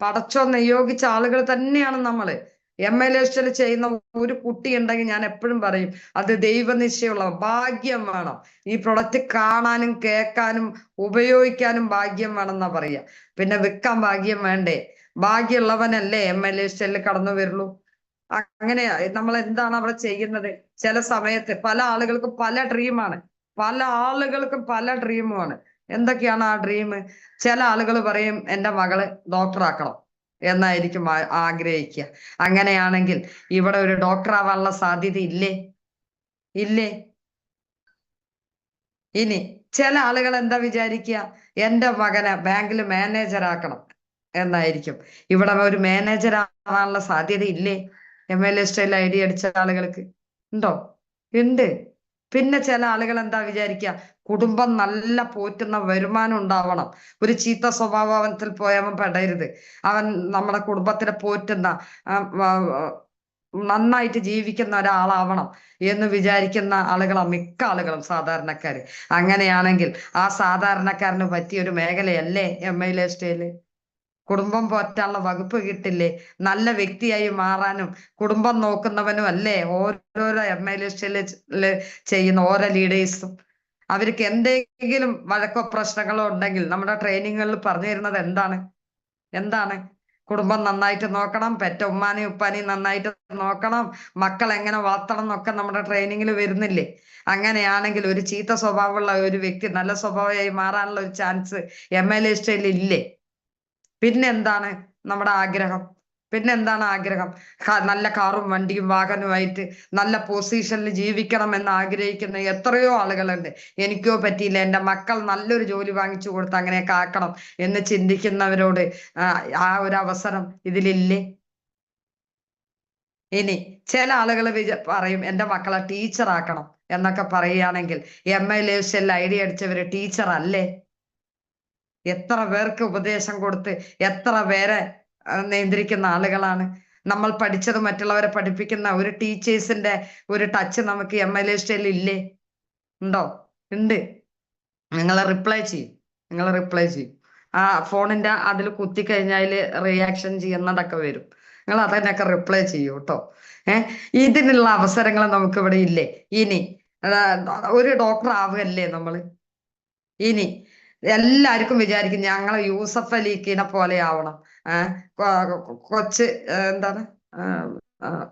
പടച്ചോ നിയോഗിച്ച ആളുകൾ തന്നെയാണ് നമ്മള്. MLA ചെയ്യുന്ന ഒരു കുട്ടി ഉണ്ടെങ്കിൽ ഞാൻ എപ്പോഴും പറയും, അത് ദൈവനിശ്ചയമുള്ള ഭാഗ്യം വേണം. ഈ പ്രൊഡക്റ്റ് കാണാനും കേൾക്കാനും ഉപയോഗിക്കാനും ഭാഗ്യം വേണമെന്നാ പറയാ. പിന്നെ വിൽക്കാൻ ഭാഗ്യം വേണ്ടേ? ഭാഗ്യമുള്ളവനല്ലേ MLA കടന്നു വരുള്ളൂ. അങ്ങനെ നമ്മൾ എന്താണ് അവിടെ ചെയ്യുന്നത്? ചില സമയത്ത് പല ആളുകൾക്കും പല ഡ്രീമുമാണ്. എന്തൊക്കെയാണ് ആ ഡ്രീം? ചില ആളുകൾ പറയും എൻ്റെ മകളെ ഡോക്ടറാക്കണം എന്നായിരിക്കും ആഗ്രഹിക്കുക. അങ്ങനെയാണെങ്കിൽ ഇവിടെ ഒരു ഡോക്ടർ ആവാനുള്ള സാധ്യത ഇല്ലേ? ഇനി ചില ആളുകൾ എന്താ വിചാരിക്കുക? എൻ്റെ മകനെ ബാങ്കിൽ മാനേജർ ആക്കണം എന്നായിരിക്കും. ഇവിടെ ഒരു മാനേജർ ആവാനുള്ള സാധ്യത ഇല്ലേ? MLA ഐഡിയ അടിച്ച ആളുകൾക്ക് ഉണ്ടോ? ഉണ്ട്. പിന്നെ ചില ആളുകൾ എന്താ വിചാരിക്കുക? കുടുംബം നല്ല പോറ്റുന്ന വരുമാനം ഉണ്ടാവണം. ഒരു ചീത്ത സ്വഭാവത്തിൽ പോയവൻ പെടരുത്. അവൻ നമ്മുടെ കുടുംബത്തിനെ പോറ്റുന്ന നന്നായിട്ട് ജീവിക്കുന്ന ഒരാളാവണം എന്ന് വിചാരിക്കുന്ന ആളുകളാണ് മിക്ക ആളുകളും, സാധാരണക്കാര്. അങ്ങനെയാണെങ്കിൽ ആ സാധാരണക്കാരന് പറ്റിയൊരു മേഖലയല്ലേ MLA? കുടുംബം പോറ്റാനുള്ള വകുപ്പ് കിട്ടില്ലേ? നല്ല വ്യക്തിയായി മാറാനും കുടുംബം നോക്കുന്നവനും അല്ലേ ഓരോരോ MLA ചെയ്യുന്ന ഓരോ ലീഡേഴ്സും. അവർക്ക് എന്തെങ്കിലും വഴക്കോ പ്രശ്നങ്ങളോ ഉണ്ടെങ്കിൽ നമ്മുടെ ട്രെയിനിങ്ങുകളിൽ പറഞ്ഞു തരുന്നത് എന്താണ്? കുടുംബം നന്നായിട്ട് നോക്കണം, പെറ്റ ഉമ്മാനെയും ഉപ്പാനെയും നന്നായിട്ട് നോക്കണം, മക്കൾ എങ്ങനെ വളർത്തണം എന്നൊക്കെ നമ്മുടെ ട്രെയിനിങ്ങിൽ വരുന്നില്ലേ? അങ്ങനെയാണെങ്കിൽ ഒരു ചീത്ത സ്വഭാവമുള്ള ഒരു വ്യക്തി നല്ല സ്വഭാവമായി മാറാനുള്ള ഒരു ചാൻസ് MLA ഇല്ലേ? പിന്നെന്താണ് നമ്മുടെ ആഗ്രഹം? നല്ല കാറും വണ്ടിയും വാഹനവുമായിട്ട് നല്ല പൊസിഷനിൽ ജീവിക്കണം എന്ന് ആഗ്രഹിക്കുന്ന എത്രയോ ആളുകളുണ്ട്. എനിക്കോ പറ്റിയില്ല, എൻ്റെ മക്കൾ നല്ലൊരു ജോലി വാങ്ങിച്ചു കൊടുത്ത് അങ്ങനെയൊക്കെ ആക്കണം എന്ന് ചിന്തിക്കുന്നവരോട് ആ ഒരു അവസരം ഇതിലില്ലേ? ഇനി ചില ആളുകൾ പറയും എൻ്റെ മക്കളെ ടീച്ചർ ആക്കണം എന്നൊക്കെ പറയുകയാണെങ്കിൽ MLA ഐഡിയ അടിച്ചവര് ടീച്ചർ അല്ലേ? എത്ര പേർക്ക് ഉപദേശം കൊടുത്ത് എത്ര പേരെ നിയന്ത്രിക്കുന്ന ആളുകളാണ് നമ്മൾ. പഠിച്ചത് മറ്റുള്ളവരെ പഠിപ്പിക്കുന്ന ഒരു ടീച്ചേഴ്സിന്റെ ഒരു ടച്ച് നമുക്ക് MLA ഇല്ലേ? ഉണ്ടോ? ഉണ്ട്. നിങ്ങൾ റിപ്ലൈ ചെയ്യും. ആ ഫോണിന്റെ അതിൽ കുത്തിക്കഴിഞ്ഞാൽ റിയാക്ഷൻ ചെയ്യുന്നതൊക്കെ വരും. നിങ്ങൾ അതിനൊക്കെ റിപ്ലൈ ചെയ്യൂ കേട്ടോ. ഇതിനുള്ള അവസരങ്ങൾ നമുക്ക് ഇവിടെ ഇല്ലേ? ഇനി ഒരു ഡോക്ടർ ആവുകയല്ലേ നമ്മള്? ഇനി എല്ലാവർക്കും വിചാരിക്കും ഞങ്ങളെ യൂസഫ് അലിക്കിനെ പോലെ ആവണം, എന്താണ്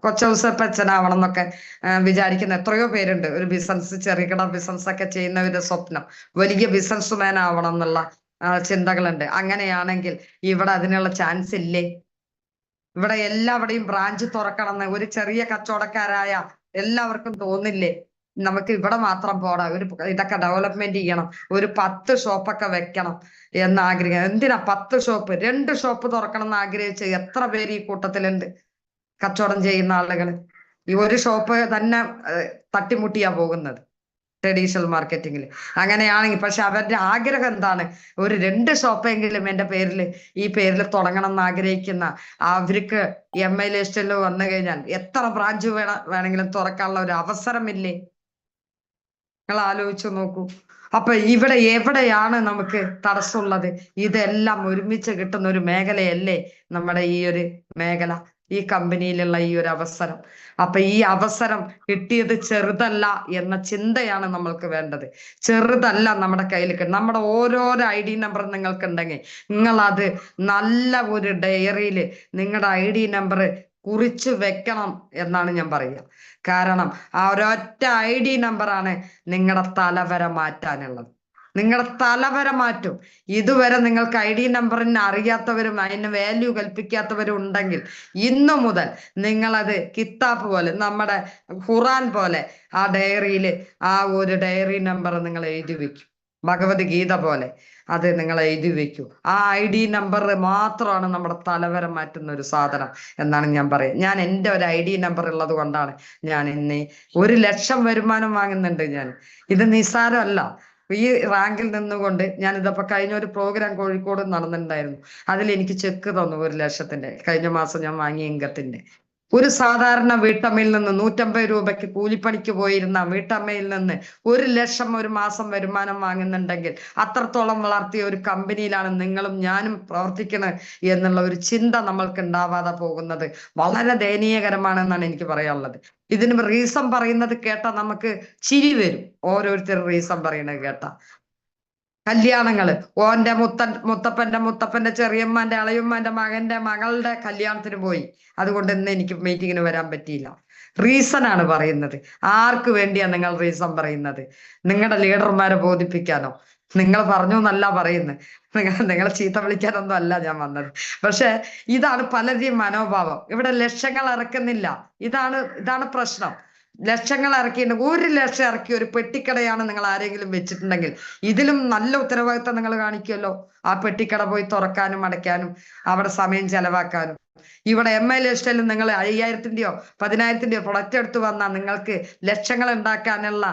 കൊച്ചൗസപ്പച്ചനാവണം എന്നൊക്കെ വിചാരിക്കുന്ന എത്രയോ പേരുണ്ട്. ഒരു ബിസിനസ്, ചെറുകിട ബിസിനസ് ഒക്കെ ചെയ്യുന്നവരുടെ സ്വപ്നം വലിയ ബിസിനസ്മാൻ ആവണം എന്നുള്ള ചിന്തകളുണ്ട്. അങ്ങനെയാണെങ്കിൽ ഇവിടെ അതിനുള്ള ചാൻസ് ഇല്ലേ? ഇവിടെ എല്ലാവിടെയും ബ്രാഞ്ച് തുറക്കണം എന്ന് ഒരു ചെറിയ കച്ചവടക്കാരായ എല്ലാവർക്കും തോന്നില്ലേ? നമുക്ക് ഇവിടെ മാത്രം പോടാ, ഇതൊക്കെ ഡെവലപ്മെന്റ് ചെയ്യണം, ഒരു 10 ഷോപ്പൊക്കെ വെക്കണം എന്ന് ആഗ്രഹിക്കണം. എന്തിനാ 10 ഷോപ്പ്? 2 ഷോപ്പ് തുറക്കണം എന്ന് ആഗ്രഹിച്ച് എത്ര പേര് ഈ കൂട്ടത്തിലുണ്ട്? കച്ചവടം ചെയ്യുന്ന ആളുകൾ ഈ ഒരു ഷോപ്പ് തന്നെ തട്ടിമുട്ടിയാ പോകുന്നത്. ട്രഡീഷണൽ മാർക്കറ്റിങ്ങിൽ. അങ്ങനെയാണെങ്കിൽ പക്ഷെ അവരുടെ ആഗ്രഹം എന്താണ്? ഒരു 2 ഷോപ്പെങ്കിലും എൻ്റെ പേരിൽ ഈ പേരിൽ തുടങ്ങണം എന്ന് ആഗ്രഹിക്കുന്ന അവർക്ക് MI ലിസ്റ്റിൽ വന്നു കഴിഞ്ഞാൽ എത്ര ബ്രാഞ്ച് വേണമെങ്കിലും തുറക്കാനുള്ള ഒരു അവസരമില്ലേ? നിങ്ങൾ ആലോചിച്ചു നോക്കൂ. അപ്പൊ ഇവിടെ എവിടെയാണ് നമുക്ക് തടസ്സമുള്ളത്? ഇതെല്ലാം ഒരുമിച്ച് കിട്ടുന്ന ഒരു മേഖലയല്ലേ നമ്മുടെ ഈ ഒരു മേഖല, ഈ കമ്പനിയിലുള്ള ഈ ഒരു അവസരം. അപ്പൊ ഈ അവസരം കിട്ടിയത് ചെറുതല്ല എന്ന ചിന്തയാണ് നമ്മൾക്ക് വേണ്ടത്. ചെറുതല്ല നമ്മുടെ കയ്യിൽ. നമ്മുടെ ഓരോരോ ID നമ്പർ നിങ്ങൾക്ക് ഉണ്ടെങ്കിൽ നിങ്ങൾ അത് നല്ല ഒരു ഡയറിയിൽ നിങ്ങളുടെ ID നമ്പർ കുറിച്ച് വെക്കണം എന്നാണ് ഞാൻ പറയുക. കാരണം ആ ഒരൊറ്റ ID നമ്പറാണ് നിങ്ങളുടെ തലവര മാറ്റാനുള്ളത്. നിങ്ങളുടെ തലവര മാറ്റും. ഇതുവരെ നിങ്ങൾക്ക് ID നമ്പറിന് അറിയാത്തവരും അതിന് വാല്യൂ കൽപ്പിക്കാത്തവരും ഉണ്ടെങ്കിൽ ഇന്നു മുതൽ നിങ്ങളത് കിതാബ് പോലെ, നമ്മുടെ ഖുറാൻ പോലെ ആ ഡയറിയിൽ ആ ഒരു ഡയറി നമ്പർ നിങ്ങൾ എഴുതി വെക്കും. ഭഗവത്ഗീത പോലെ അത് നിങ്ങൾ എഴുതി വെക്കൂ. ആ ID നമ്പർ മാത്രമാണ് നമ്മുടെ തലവര മാറ്റുന്ന ഒരു സാധനം എന്നാണ് ഞാൻ പറയുക. ഞാൻ എൻ്റെ ഒരു ID നമ്പർ ഉള്ളത് കൊണ്ടാണ് ഞാൻ ഇന്ന് 1 ലക്ഷം വരുമാനം വാങ്ങുന്നുണ്ട്. ഞാൻ ഇത് നിസ്സാരമല്ല. ഈ റാങ്കിൽ നിന്നുകൊണ്ട് ഞാൻ ഇതപ്പോ കഴിഞ്ഞ ഒരു പ്രോഗ്രാം കോഴിക്കോട് നടന്നിട്ടുണ്ടായിരുന്നു. അതിൽ എനിക്ക് ചെക്ക് തന്നു 1 ലക്ഷത്തിന്റെ. കഴിഞ്ഞ മാസം ഞാൻ വാങ്ങിയ ഇൻകത്തിന്റെ. ഒരു സാധാരണ വീട്ടമ്മയിൽ നിന്ന് 150 രൂപയ്ക്ക് കൂലിപ്പണിക്ക് പോയിരുന്ന വീട്ടമ്മയിൽ നിന്ന് 1 ലക്ഷം ഒരു മാസം വരുമാനം വാങ്ങുന്നുണ്ടെങ്കിൽ അത്രത്തോളം വളർത്തിയ ഒരു കമ്പനിയിലാണ് നിങ്ങളും ഞാനും പ്രവർത്തിക്കുന്നത് എന്നുള്ള ഒരു ചിന്ത നമ്മൾക്ക് ഉണ്ടാവാതെ പോകുന്നത് വളരെ ദയനീയകരമാണെന്നാണ് എനിക്ക് പറയാനുള്ളത്. ഇതിന് റീസൺ പറയുന്നത് കേട്ടാ നമുക്ക് ചിരി വരും. ഓരോരുത്തരും റീസൺ പറയുന്നത് കേട്ടാ. കല്യാണങ്ങള്, ഓന്റെ മുത്തപ്പന്റെ ചെറിയമ്മാന്റെ അളയമ്മാന്റെ മകന്റെ മകളുടെ കല്യാണത്തിന് പോയി, അതുകൊണ്ട് ഇന്ന് എനിക്ക് മീറ്റിങ്ങിന് വരാൻ പറ്റിയില്ല. റീസൺ ആണ് പറയുന്നത്. ആർക്ക് വേണ്ടിയാ നിങ്ങൾ റീസൺ പറയുന്നത്? നിങ്ങളുടെ ലീഡർമാരെ ബോധിപ്പിക്കാനോ? നിങ്ങൾ പറഞ്ഞു എന്നല്ല പറയുന്നത്. നിങ്ങളെ ചീത്ത വിളിക്കാനൊന്നും അല്ല ഞാൻ വന്നത്. പക്ഷെ ഇതാണ് പലരുടെയും മനോഭാവം. ഇവിടെ ലക്ഷങ്ങൾ ഇറക്കുന്നില്ല. ഇതാണ് പ്രശ്നം. ലക്ഷങ്ങൾ ഇറക്കിയിട്ട് 1 ലക്ഷം ഇറക്കി ഒരു പെട്ടിക്കടയാണ് നിങ്ങൾ ആരെങ്കിലും വെച്ചിട്ടുണ്ടെങ്കിൽ ഇതിലും നല്ല ഉത്തരവാദിത്തം നിങ്ങൾ കാണിക്കുമല്ലോ. ആ പെട്ടിക്കട പോയി തുറക്കാനും അടയ്ക്കാനും അവിടെ സമയം ചെലവാക്കാനും. ഇവിടെ MI ലിസ്റ്റിൽ നിങ്ങൾ 5000-ന്റെയോ 10,000-ന്റെയോ പ്രൊഡക്റ്റ് എടുത്ത് വന്നാൽ നിങ്ങൾക്ക് ലക്ഷങ്ങൾ ഉണ്ടാക്കാനുള്ള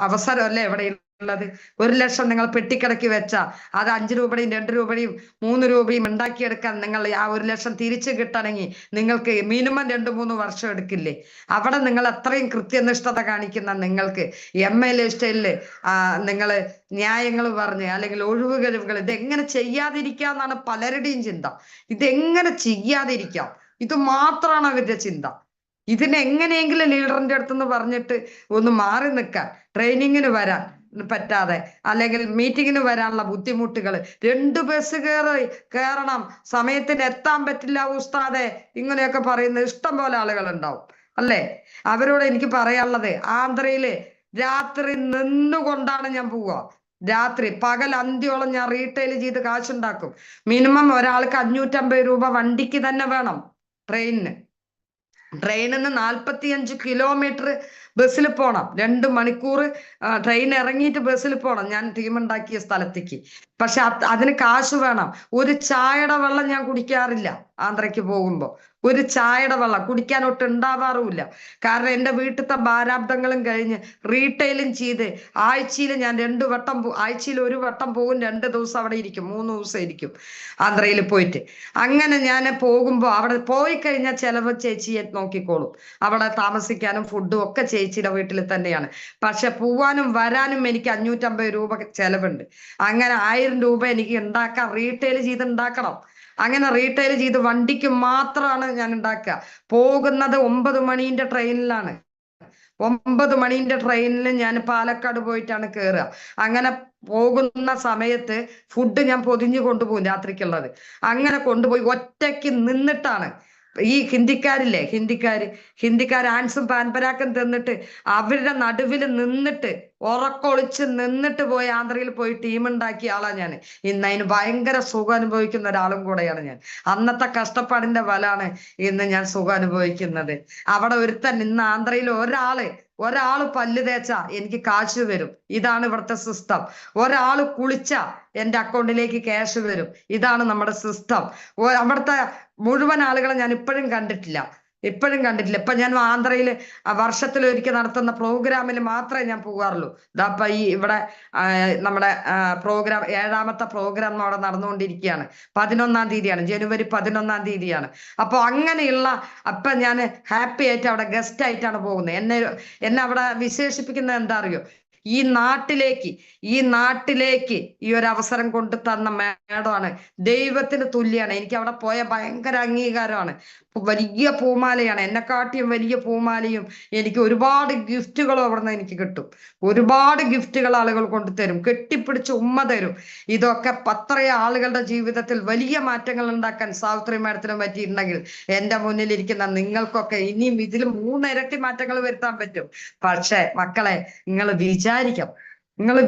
അവസരമല്ലേ ഇവിടെ ഉള്ളത്. 1 ലക്ഷം നിങ്ങൾ പെട്ടിക്കടക്കി വെച്ചാൽ അത് 5 രൂപയും 2 രൂപയും 3 രൂപയും ഉണ്ടാക്കിയെടുക്കാൻ നിങ്ങൾ ആ 1 ലക്ഷം തിരിച്ചു കിട്ടണമെങ്കിൽ നിങ്ങൾക്ക് മിനിമം 2-3 വർഷം എടുക്കില്ലേ? അവിടെ നിങ്ങൾ അത്രയും കൃത്യനിഷ്ഠത കാണിക്കുന്ന നിങ്ങൾക്ക് MI ലിസ്റ്റിൽ നിങ്ങൾ ന്യായങ്ങൾ പറഞ്ഞ് അല്ലെങ്കിൽ ഒഴിവുകഴിവുകൾ ഇതെങ്ങനെ ചെയ്യാതിരിക്കാന്നാണ് പലരുടെയും ചിന്ത. ഇതെങ്ങനെ ചെയ്യാതിരിക്കാം, ഇത് മാത്രമാണ് അവരുടെ ചിന്ത. ഇതിനെങ്ങനെയെങ്കിലും ലീഡറിന്റെ അടുത്തുനിന്ന് പറഞ്ഞിട്ട് ഒന്ന് മാറി നിൽക്കാൻ, ട്രെയിനിങ്ങിന് വരാൻ പറ്റാതെ അല്ലെങ്കിൽ മീറ്റിങ്ങിന് വരാനുള്ള ബുദ്ധിമുട്ടുകൾ, 2 ബസ് കയറണം, സമയത്തിന് എത്താൻ പറ്റില്ല ഉസ്താദെ, ഇങ്ങനെയൊക്കെ പറയുന്ന ഇഷ്ടം പോലെ ആളുകൾ ഉണ്ടാവും അല്ലേ? അവരോട് എനിക്ക് പറയാനുള്ളത്, ആന്ധ്രയില് രാത്രി നിന്നുകൊണ്ടാണ് ഞാൻ പോവുക. രാത്രി പകൽ അന്ത്യോളം ഞാൻ റീറ്റെയിൽ ചെയ്ത് കാശുണ്ടാക്കും. മിനിമം ഒരാൾക്ക് 550 രൂപ വണ്ടിക്ക് തന്നെ വേണം. ട്രെയിനിൽ നിന്ന് 45 കിലോമീറ്റർ ബസ്സിൽ പോണം. 2 മണിക്കൂർ ട്രെയിൻ ഇറങ്ങിയിട്ട് ബസ്സിൽ പോണം ഞാൻ ടീം ഉണ്ടാക്കിയ സ്ഥലത്തേക്ക്. പക്ഷെ അതിന് കാശ് വേണം. ഒരു ചായയുടെ വെള്ളം ഞാൻ കുടിക്കാറില്ല ആന്ധ്രയ്ക്ക് പോകുമ്പോൾ. ഒരു ചായയുടെ വെള്ളം കുടിക്കാൻ ഒട്ടും ഉണ്ടാവാറുമില്ല. കാരണം എൻ്റെ വീട്ടിലത്തെ ഭാരാബ്ദങ്ങളും കഴിഞ്ഞ് റീറ്റെയിലും ചെയ്ത് ആഴ്ചയിൽ ഞാൻ 2 വട്ടം ആഴ്ചയിൽ 1 വട്ടം പോകും. 2 ദിവസം അവിടെ ഇരിക്കും, 3 ദിവസം ഇരിക്കും ആന്ധ്രയിൽ പോയിട്ട്. അങ്ങനെ ഞാൻ പോകുമ്പോൾ അവിടെ പോയി കഴിഞ്ഞാൽ ചിലവ് ചേച്ചിയെ നോക്കിക്കോളും. അവിടെ താമസിക്കാനും ഫുഡും ഒക്കെ ചേച്ചിയുടെ വീട്ടിൽ തന്നെയാണ്. പക്ഷെ പോവാനും വരാനും എനിക്ക് 550 രൂപ ചെലവുണ്ട്. അങ്ങനെ 1000 രൂപ എനിക്ക് ഉണ്ടാക്കാൻ റീറ്റെയിൽ ചെയ്ത് ഉണ്ടാക്കണം. അങ്ങനെ റീറ്റെയിൽ ചെയ്ത് വണ്ടിക്ക് മാത്രമാണ് ഞാൻ ഉണ്ടാക്കുക. പോകുന്നത് 9 മണീന്റെ ട്രെയിനിലാണ്. 9 മണീന്റെ ട്രെയിനിൽ ഞാൻ പാലക്കാട് പോയിട്ടാണ് കയറുക. അങ്ങനെ പോകുന്ന സമയത്ത് ഫുഡ് ഞാൻ പൊതിഞ്ഞു കൊണ്ടുപോകും രാത്രിക്കുള്ളത്. അങ്ങനെ കൊണ്ടുപോയി ഒറ്റയ്ക്ക് നിന്നിട്ടാണ് ഈ ഹിന്ദിക്കാർ ആൻസും പാൻപരാക്കും തിന്നിട്ട് അവരുടെ നടുവിൽ നിന്നിട്ട് ഉറക്കൊളിച്ച് നിന്നിട്ട് പോയി ആന്ധ്രയിൽ പോയി ടീം ഉണ്ടാക്കിയ ആളാണ് ഞാൻ. ഇന്ന് അതിന് ഭയങ്കര സുഖം അനുഭവിക്കുന്ന ഒരാളും കൂടെയാണ് ഞാൻ. അന്നത്തെ കഷ്ടപ്പാടിന്റെ ബലാണ് ഇന്ന് ഞാൻ സുഖം അനുഭവിക്കുന്നത്. അവിടെ ഇന്ന് ആന്ധ്രയിൽ ഒരാള് പല്ല് തേച്ചാ എനിക്ക് കാശ് വരും. ഇതാണ് ഇവിടുത്തെ സിസ്റ്റം. ഒരാള് കുളിച്ചാ എൻ്റെ അക്കൗണ്ടിലേക്ക് ക്യാഷ് വരും. ഇതാണ് നമ്മുടെ സിസ്റ്റം. അവിടുത്തെ മുഴുവൻ ആളുകളെ ഞാൻ ഇപ്പോഴും കണ്ടിട്ടില്ല. ഇപ്പോഴും കണ്ടിട്ടില്ല. ഇപ്പൊ ഞാൻ ആന്ധ്രയില് വർഷത്തിലൊരിക്കൽ നടത്തുന്ന പ്രോഗ്രാമിൽ മാത്രമേ ഞാൻ പോകാറുള്ളൂ. ഇതാപ്പ ഇവിടെ നമ്മുടെ പ്രോഗ്രാം 7ാമത്തെ പ്രോഗ്രാം അവിടെ നടന്നുകൊണ്ടിരിക്കുകയാണ്. 11ാം തീയതിയാണ്, ജനുവരി 11ാം തീയതിയാണ്. അപ്പൊ അങ്ങനെയുള്ള അപ്പൊ ഞാൻ ഹാപ്പി ആയിട്ട് അവിടെ ഗസ്റ്റ് ആയിട്ടാണ് പോകുന്നത്. എന്നെ അവിടെ വിശേഷിപ്പിക്കുന്നത് എന്താ അറിയോ? ഈ നാട്ടിലേക്ക് ഈ ഒരു അവസരം കൊണ്ട് തന്ന മേഡമാണ്. ദൈവത്തിന് തുല്യാണ്. എനിക്ക് അവിടെ പോയ ഭയങ്കര അംഗീകാരമാണ്. വലിയ പൂമാലയാണ്, എന്നെക്കാട്ടിയും വലിയ പൂമാലയും എനിക്ക് ഒരുപാട് ഗിഫ്റ്റുകളും അവിടെ നിന്ന് എനിക്ക് കിട്ടും. ഒരുപാട് ഗിഫ്റ്റുകൾ ആളുകൾ കൊണ്ടുതരും, കെട്ടിപ്പിടിച്ച് ഉമ്മ തരും. ഇതൊക്കെ അത്രയും ആളുകളുടെ ജീവിതത്തിൽ വലിയ മാറ്റങ്ങൾ ഉണ്ടാക്കാൻ സാവിത്രി മാഡത്തിനും പറ്റിയിട്ടുണ്ടെങ്കിൽ എന്റെ മുന്നിലിരിക്കുന്ന നിങ്ങൾക്കൊക്കെ ഇനിയും ഇതിൽ 3 ഇരട്ടി മാറ്റങ്ങൾ വരുത്താൻ പറ്റും. പക്ഷെ മക്കളെ, നിങ്ങൾ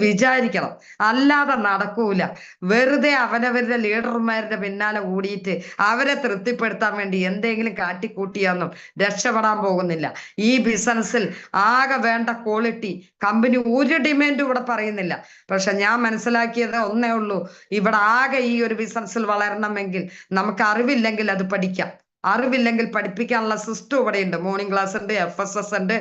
വിചാരിക്കണം, അല്ലാതെ നടക്കൂല. വെറുതെ അവനവരുടെ ലീഡർമാരുടെ പിന്നാലെ കൂടിയിട്ട് അവരെ തൃപ്തിപ്പെടുത്താൻ വേണ്ടി എന്തെങ്കിലും കാട്ടിക്കൂട്ടിയൊന്നും രക്ഷപ്പെടാൻ പോകുന്നില്ല. ഈ ബിസിനസ്സിൽ ആകെ വേണ്ട ക്വാളിറ്റി കമ്പനി ഒരു ഡിമാൻഡും ഇവിടെ പറയുന്നില്ല. പക്ഷെ ഞാൻ മനസ്സിലാക്കിയത് ഒന്നേ ഉള്ളൂ, ഇവിടെ ആകെ ഈ ഒരു ബിസിനസ്സിൽ വളരണമെങ്കിൽ നമുക്ക് അറിവില്ലെങ്കിൽ അത് പഠിക്കാം. അറിവില്ലെങ്കിൽ പഠിപ്പിക്കാനുള്ള സിസ്റ്റം ഇവിടെ ഉണ്ട്. മോർണിംഗ് ക്ലാസ് ഉണ്ട്, FSS ഉണ്ട്,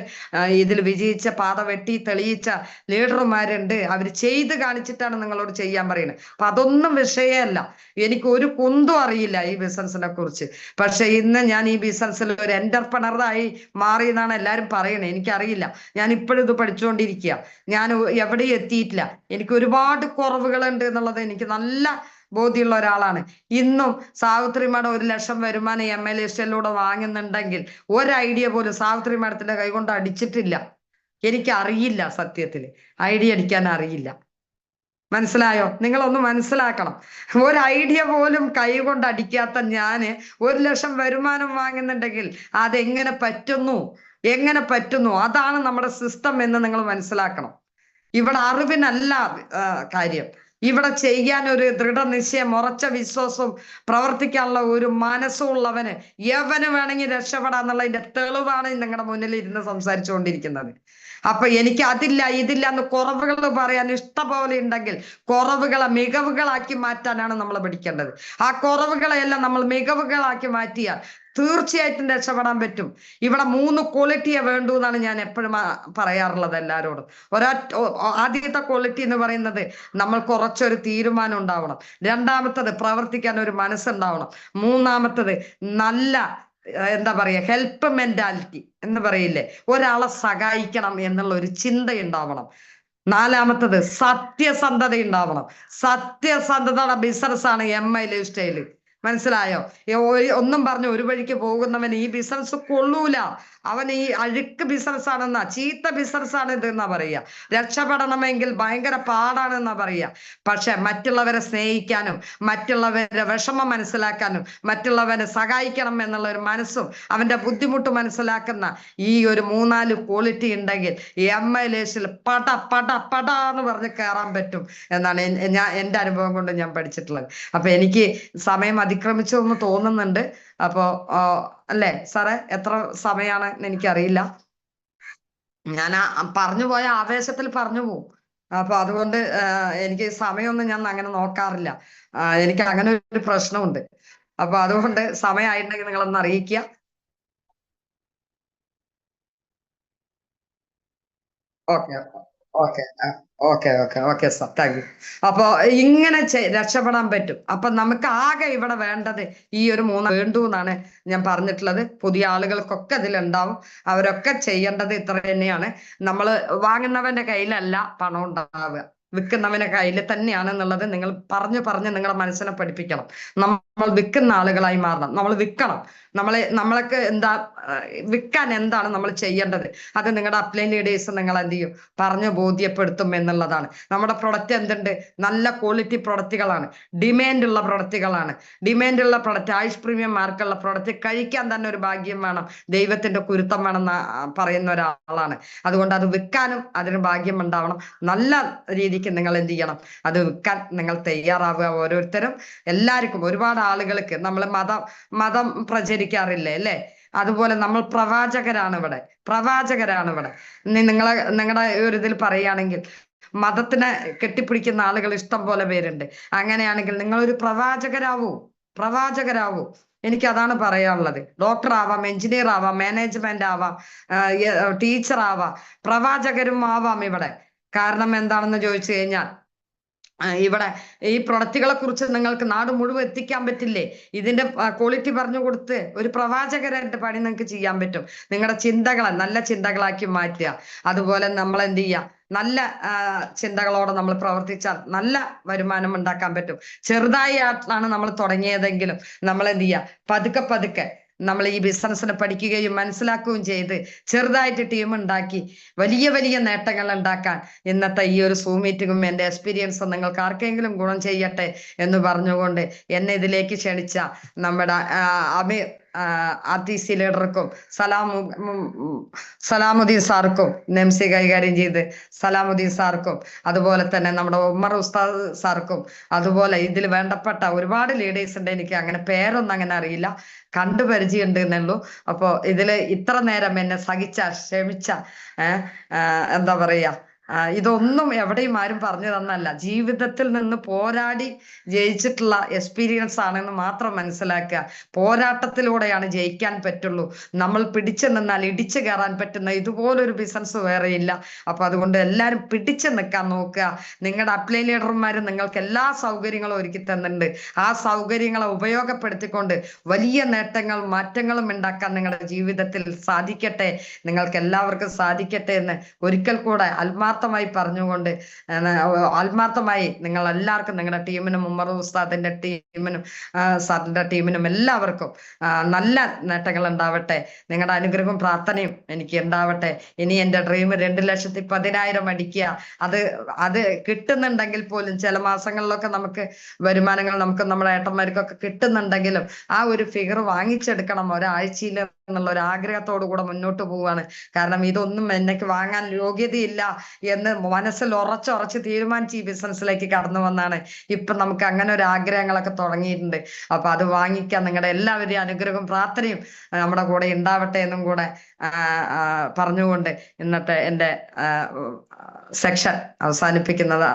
ഇതിൽ വിജയിച്ച പാത വെട്ടി തെളിയിച്ച ലീഡർമാരുണ്ട്. അവർ ചെയ്ത് കാണിച്ചിട്ടാണ് നിങ്ങളോട് ചെയ്യാൻ പറയുന്നത്. അപ്പൊ അതൊന്നും വിഷയമല്ല. എനിക്ക് ഒരു കുന്തും അറിയില്ല ഈ ബിസിനസിനെ കുറിച്ച്. പക്ഷെ ഇന്ന് ഞാൻ ഈ ബിസിനസ്സിൽ ഒരു എന്റർപ്രണറായി മാറി എന്നാണ് എല്ലാവരും പറയണേ. എനിക്കറിയില്ല, ഞാൻ ഇപ്പോഴും ഇത് പഠിച്ചുകൊണ്ടിരിക്കുക. ഞാൻ എവിടെയും എത്തിയിട്ടില്ല. എനിക്ക് ഒരുപാട് കുറവുകളുണ്ട് എന്നുള്ളത് എനിക്ക് നല്ല ബോധ്യമുള്ള ഒരാളാണ്. ഇന്നും സാവിത്രി മാഡം 1 ലക്ഷം വരുമാനം MLA സ്റ്റൈലിലൂടെ വാങ്ങുന്നുണ്ടെങ്കിൽ ഒരു ഐഡിയ പോലും സാവിത്രി മാഡത്തിന്റെ കൈകൊണ്ട് അടിച്ചിട്ടില്ല. എനിക്കറിയില്ല, സത്യത്തിൽ ഐഡിയ അടിക്കാൻ അറിയില്ല. മനസ്സിലായോ? നിങ്ങളൊന്ന് മനസ്സിലാക്കണം. ഒരു ഐഡിയ പോലും കൈകൊണ്ട് അടിക്കാത്ത ഞാന് 1 ലക്ഷം വരുമാനം വാങ്ങുന്നുണ്ടെങ്കിൽ അതെങ്ങനെ പറ്റുന്നു? അതാണ് നമ്മുടെ സിസ്റ്റം എന്ന് നിങ്ങൾ മനസ്സിലാക്കണം. ഇവിടെ അറിവിനല്ല കാര്യം. ഇവിടെ ചെയ്യാൻ ഒരു ദൃഢനിശ്ചയം, ഉറച്ച വിശ്വാസവും പ്രവർത്തിക്കാനുള്ള ഒരു മനസ്സും ഉള്ളവന് എവന് വേണമെങ്കിൽ രക്ഷപ്പെടാന്നുള്ളതിന്റെ തെളിവാണ് നിങ്ങളുടെ മുന്നിൽ ഇരുന്ന് സംസാരിച്ചുകൊണ്ടിരിക്കുന്നത്. അപ്പൊ എനിക്ക് ഇതില്ല എന്ന് കുറവുകൾ പറയാൻ ഇഷ്ടംപോലെ ഉണ്ടെങ്കിൽ കുറവുകളെ മികവുകളാക്കി മാറ്റാനാണ് നമ്മൾ പഠിക്കേണ്ടത്. ആ കുറവുകളെയെല്ലാം നമ്മൾ മികവുകളാക്കി മാറ്റിയാൽ തീർച്ചയായിട്ടും രക്ഷപ്പെടാൻ പറ്റും. ഇവിടെ 3 ക്വാളിറ്റിയെ വേണ്ടൂ എന്നാണ് ഞാൻ എപ്പോഴും പറയാറുള്ളത് എല്ലാവരോടും. ആദ്യത്തെ ക്വാളിറ്റി എന്ന് പറയുന്നത് നമ്മൾ കുറച്ചൊരു തീരുമാനം ഉണ്ടാവണം. 2ാമത്തത് പ്രവർത്തിക്കാൻ ഒരു മനസ്സുണ്ടാവണം. 3ാമത്തത് നല്ല എന്താ പറയാ ഹെൽപ്പ് മെന്റാലിറ്റി എന്ന് പറയില്ലേ, ഒരാളെ സഹായിക്കണം എന്നുള്ള ഒരു ചിന്ത ഉണ്ടാവണം. 4ാമത്തത് സത്യസന്ധത ഉണ്ടാവണം. സത്യസന്ധതയുടെ ബിസിനസ്സാണ് MI ലൈഫ് സ്റ്റൈല്. മനസ്സിലായോ? ഒന്നും പറഞ്ഞ് ഒരു വഴിക്ക് പോകുന്നവൻ ഈ ബിസിനസ് കൊള്ളൂല. അവൻ ഈ അഴുക്ക് ബിസിനസ്സാണെന്നാ, ചീത്ത ബിസിനസ്സാണ് ഇത് എന്നാ പറയുക. രക്ഷപ്പെടണമെങ്കിൽ ഭയങ്കര പാടാണെന്നാ പറയുക. പക്ഷെ മറ്റുള്ളവരെ സ്നേഹിക്കാനും മറ്റുള്ളവരുടെ വിഷമം മനസ്സിലാക്കാനും മറ്റുള്ളവരെ സഹായിക്കണം എന്നുള്ള ഒരു മനസ്സും അവന്റെ ബുദ്ധിമുട്ട് മനസ്സിലാക്കുന്ന ഈ ഒരു 3-4 ക്വാളിറ്റി ഉണ്ടെങ്കിൽ MI ലേശിൽ പട എന്ന് പറഞ്ഞ് കയറാൻ പറ്റും എന്നാണ് എൻ്റെ അനുഭവം കൊണ്ട് ഞാൻ പഠിച്ചിട്ടുള്ളത്. അപ്പൊ എനിക്ക് സമയം അതിക്രമിച്ചു എന്ന് തോന്നുന്നുണ്ട്. അപ്പോ അല്ലേ സാറേ, എത്ര സമയമാണ് എനിക്കറിയില്ല. ഞാൻ പറഞ്ഞു പോയ ആവേശത്തിൽ പറഞ്ഞു പോവും. അപ്പൊ അതുകൊണ്ട് എനിക്ക് സമയമൊന്നും ഞാൻ അങ്ങനെ നോക്കാറില്ല. എനിക്ക് അങ്ങനെ ഒരു പ്രശ്നമുണ്ട്. അപ്പൊ അതുകൊണ്ട് സമയമായിട്ടുണ്ടെങ്കിൽ നിങ്ങളൊന്ന് അറിയിക്കുക. Okay okay okay sir, thank you. അപ്പൊ ഇങ്ങനെ രക്ഷപ്പെടാൻ പറ്റും. അപ്പൊ നമുക്ക് ആകെ ഇവിടെ വേണ്ടത് ഈ ഒരു 3 വേണ്ടു എന്നാണ് ഞാൻ പറഞ്ഞിട്ടുള്ളത്. പുതിയ ആളുകൾക്കൊക്കെ ഇതിലുണ്ടാവും. അവരൊക്കെ ചെയ്യേണ്ടത് ഇത്ര തന്നെയാണ്. നമ്മൾ വാങ്ങുന്നവന്റെ കയ്യിലല്ല പണം ഉണ്ടാവുക, വിൽക്കുന്നവന്റെ കയ്യിൽ തന്നെയാണെന്നുള്ളത് നിങ്ങൾ പറഞ്ഞ് നിങ്ങളുടെ മനസ്സിനെ പഠിപ്പിക്കണം. നമ്മൾ വിൽക്കുന്ന ആളുകളായി മാറണം. നമ്മൾ വിൽക്കണം. നമ്മളൊക്കെ വിൽക്കാൻ എന്താണ് നമ്മൾ ചെയ്യേണ്ടത്, അത് നിങ്ങളുടെ അപ്ലൈൻ ലീഡേഴ്സ് നിങ്ങൾ എന്ത് ചെയ്യും പറഞ്ഞു ബോധ്യപ്പെടുത്തും എന്നുള്ളതാണ്. നമ്മുടെ പ്രൊഡക്റ്റ് എന്തുണ്ട്? നല്ല ക്വാളിറ്റി പ്രൊഡക്റ്റുകളാണ്, ഡിമാൻഡുള്ള പ്രൊഡക്റ്റുകളാണ്. ഡിമാൻഡുള്ള പ്രൊഡക്റ്റ്, ആയുഷ് പ്രീമിയം മാർക്കുള്ള പ്രൊഡക്റ്റ് കഴിക്കാൻ തന്നെ ഒരു ഭാഗ്യം വേണം, ദൈവത്തിന്റെ കുരുത്തം വേണമെന്ന് പറയുന്ന ഒരാളാണ്. അതുകൊണ്ട് അത് വിൽക്കാനും അതിന് ഭാഗ്യം ഉണ്ടാവണം. നല്ല രീതിക്ക് നിങ്ങൾ എന്ത് ചെയ്യണം, അത് വിൽക്കാൻ നിങ്ങൾ തയ്യാറാവുക. ഓരോരുത്തരും എല്ലാവർക്കും, ഒരുപാട് ആളുകൾക്ക് നമ്മൾ മതം പ്രചരിക്കാറില്ലേ അല്ലേ? അതുപോലെ നമ്മൾ പ്രവാചകരാണ് ഇവിടെ. നിങ്ങളുടെ ഒരു ഇതിൽ പറയുകയാണെങ്കിൽ മതത്തിനെ കെട്ടിപ്പിടിക്കുന്ന ആളുകൾ ഇഷ്ടം പോലെ പേരുണ്ട്. അങ്ങനെയാണെങ്കിൽ നിങ്ങളൊരു പ്രവാചകരാവൂ. എനിക്ക് അതാണ് പറയാനുള്ളത്. ഡോക്ടർ ആവാം, എഞ്ചിനീയർ ആവാം, മാനേജ്മെന്റ് ആവാം, ടീച്ചർ ആവാം, പ്രവാചകരും ആവാം ഇവിടെ. കാരണം എന്താണെന്ന് ചോദിച്ചു കഴിഞ്ഞാൽ ഇവിടെ ഈ പ്രൊഡക്റ്റുകളെ കുറിച്ച് നിങ്ങൾക്ക് നാട് മുഴുവൻ എത്തിക്കാൻ പറ്റില്ലേ? ഇതിന്റെ ക്വാളിറ്റി പറഞ്ഞു കൊടുത്ത് ഒരു പ്രവാചകരായിട്ട് പണി നിങ്ങൾക്ക് ചെയ്യാൻ പറ്റും. നിങ്ങളുടെ ചിന്തകളെ നല്ല ചിന്തകളാക്കി മാറ്റുക. അതുപോലെ നമ്മൾ എന്ത് ചെയ്യുക, നല്ല ചിന്തകളോടെ നമ്മൾ പ്രവർത്തിച്ചാൽ നല്ല വരുമാനം ഉണ്ടാക്കാൻ പറ്റും. ചെറുതായി ആണ് നമ്മൾ തുടങ്ങിയതെങ്കിലും നമ്മൾ എന്ത് ചെയ്യുക, പതുക്കെ പതുക്കെ നമ്മൾ ഈ ബിസിനസ്സിനെ പഠിക്കുകയും മനസ്സിലാക്കുകയും ചെയ്ത് ചെറുതായിട്ട് ടീം ഉണ്ടാക്കി വലിയ വലിയ നേട്ടങ്ങൾ ഉണ്ടാക്കാൻ ഇന്നത്തെ ഈ ഒരു സൂം മീറ്റിങ്ങും എൻ്റെ എക്സ്പീരിയൻസും നിങ്ങൾക്ക് ആർക്കെങ്കിലും ഗുണം ചെയ്യട്ടെ എന്ന് പറഞ്ഞുകൊണ്ട് എന്നെ ഇതിലേക്ക് ക്ഷണിച്ച നമ്മുടെ അമീർ RTC ലീഡർക്കും സലാമുദ്ദീൻ സാർക്കും, നെംസി കൈകാര്യം ചെയ്ത് സലാമുദ്ദീൻ സാർക്കും, അതുപോലെ തന്നെ നമ്മുടെ ഉമ്മർ ഉസ്താദ് സാർക്കും, അതുപോലെ ഇതിൽ വേണ്ടപ്പെട്ട ഒരുപാട് ലീഡേഴ്സ് ഉണ്ട്. എനിക്ക് അങ്ങനെ പേരൊന്നും അങ്ങനെ അറിയില്ല, കണ്ടു പരിചയമുണ്ട് എന്നുള്ളൂ. അപ്പോൾ ഇതില് ഇത്ര നേരം എന്നെ സഹിച്ച, ക്ഷമിച്ച, എന്താ പറയാ, ഇതൊന്നും എവിടെയും ആരും പറഞ്ഞു തന്നല്ല, ജീവിതത്തിൽ നിന്ന് പോരാടി ജയിച്ചിട്ടുള്ള എക്സ്പീരിയൻസ് ആണെന്ന് മാത്രം മനസ്സിലാക്കുക. പോരാട്ടത്തിലൂടെയാണ് ജയിക്കാൻ പറ്റുള്ളൂ. നമ്മൾ പിടിച്ചു നിന്നാൽ ഇടിച്ചു കയറാൻ പറ്റുന്ന ഇതുപോലൊരു ബിസിനസ് വേറെയില്ല. അപ്പൊ അതുകൊണ്ട് എല്ലാവരും പിടിച്ചു നിൽക്കാൻ നോക്കുക. നിങ്ങളുടെ അപ്ലൈ ലീഡർമാർ നിങ്ങൾക്ക് എല്ലാ സൗകര്യങ്ങളും ഒരുക്കി തന്നിട്ടുണ്ട്. ആ സൗകര്യങ്ങളെ ഉപയോഗപ്പെടുത്തിക്കൊണ്ട് വലിയ നേട്ടങ്ങൾ, മാറ്റങ്ങളും ഉണ്ടാക്കാൻ നിങ്ങളുടെ ജീവിതത്തിൽ സാധിക്കട്ടെ. നിങ്ങൾക്ക് എല്ലാവർക്കും സാധിക്കട്ടെ എന്ന് ഒരിക്കൽ കൂടെ ആത്മാർത്ഥമായി പറഞ്ഞുകൊണ്ട്, ആത്മാർത്ഥമായി നിങ്ങൾ എല്ലാവർക്കും, നിങ്ങളുടെ ടീമിനും, ഉമ്മർ ഉസ്താദിന്റെ ടീമിനും, സാറിന്റെ ടീമിനും എല്ലാവർക്കും നല്ല നേട്ടങ്ങൾ ഉണ്ടാവട്ടെ. നിങ്ങളുടെ അനുഗ്രഹവും പ്രാർത്ഥനയും എനിക്ക് ഉണ്ടാവട്ടെ. ഇനി എൻ്റെ ഡ്രീം 2,10,000 അടിക്കുക. അത് കിട്ടുന്നുണ്ടെങ്കിൽ പോലും ചില മാസങ്ങളിലൊക്കെ നമുക്ക് വരുമാനങ്ങൾ നമുക്ക് നമ്മുടെ ഏട്ടന്മാർക്കൊക്കെ കിട്ടുന്നുണ്ടെങ്കിലും ആ ഒരു ഫിഗർ വാങ്ങിച്ചെടുക്കണം ഒരാഴ്ചയിൽ എന്നുള്ള ഒരു ആഗ്രഹത്തോടു കൂടെ മുന്നോട്ട് പോവുകയാണ്. കാരണം ഇതൊന്നും എനിക്ക് വാങ്ങാൻ യോഗ്യതയില്ല എന്ന് മനസ്സിൽ ഉറച്ച് തീരുമാനിച്ച് ഈ ബിസിനസ്സിലേക്ക് കടന്നു വന്നാണ്. ഇപ്പൊ നമുക്ക് അങ്ങനെ ഒരു ആഗ്രഹങ്ങളൊക്കെ തുടങ്ങിയിട്ടുണ്ട്. അപ്പൊ അത് വാങ്ങിക്കാൻ നിങ്ങളുടെ എല്ലാവരുടെയും അനുഗ്രഹവും പ്രാർത്ഥനയും നമ്മുടെ കൂടെ ഉണ്ടാവട്ടെ എന്നും കൂടെ പറഞ്ഞുകൊണ്ട് ഇന്നത്തെ എൻ്റെ സെക്ഷൻ അവസാനിപ്പിക്കുന്നത്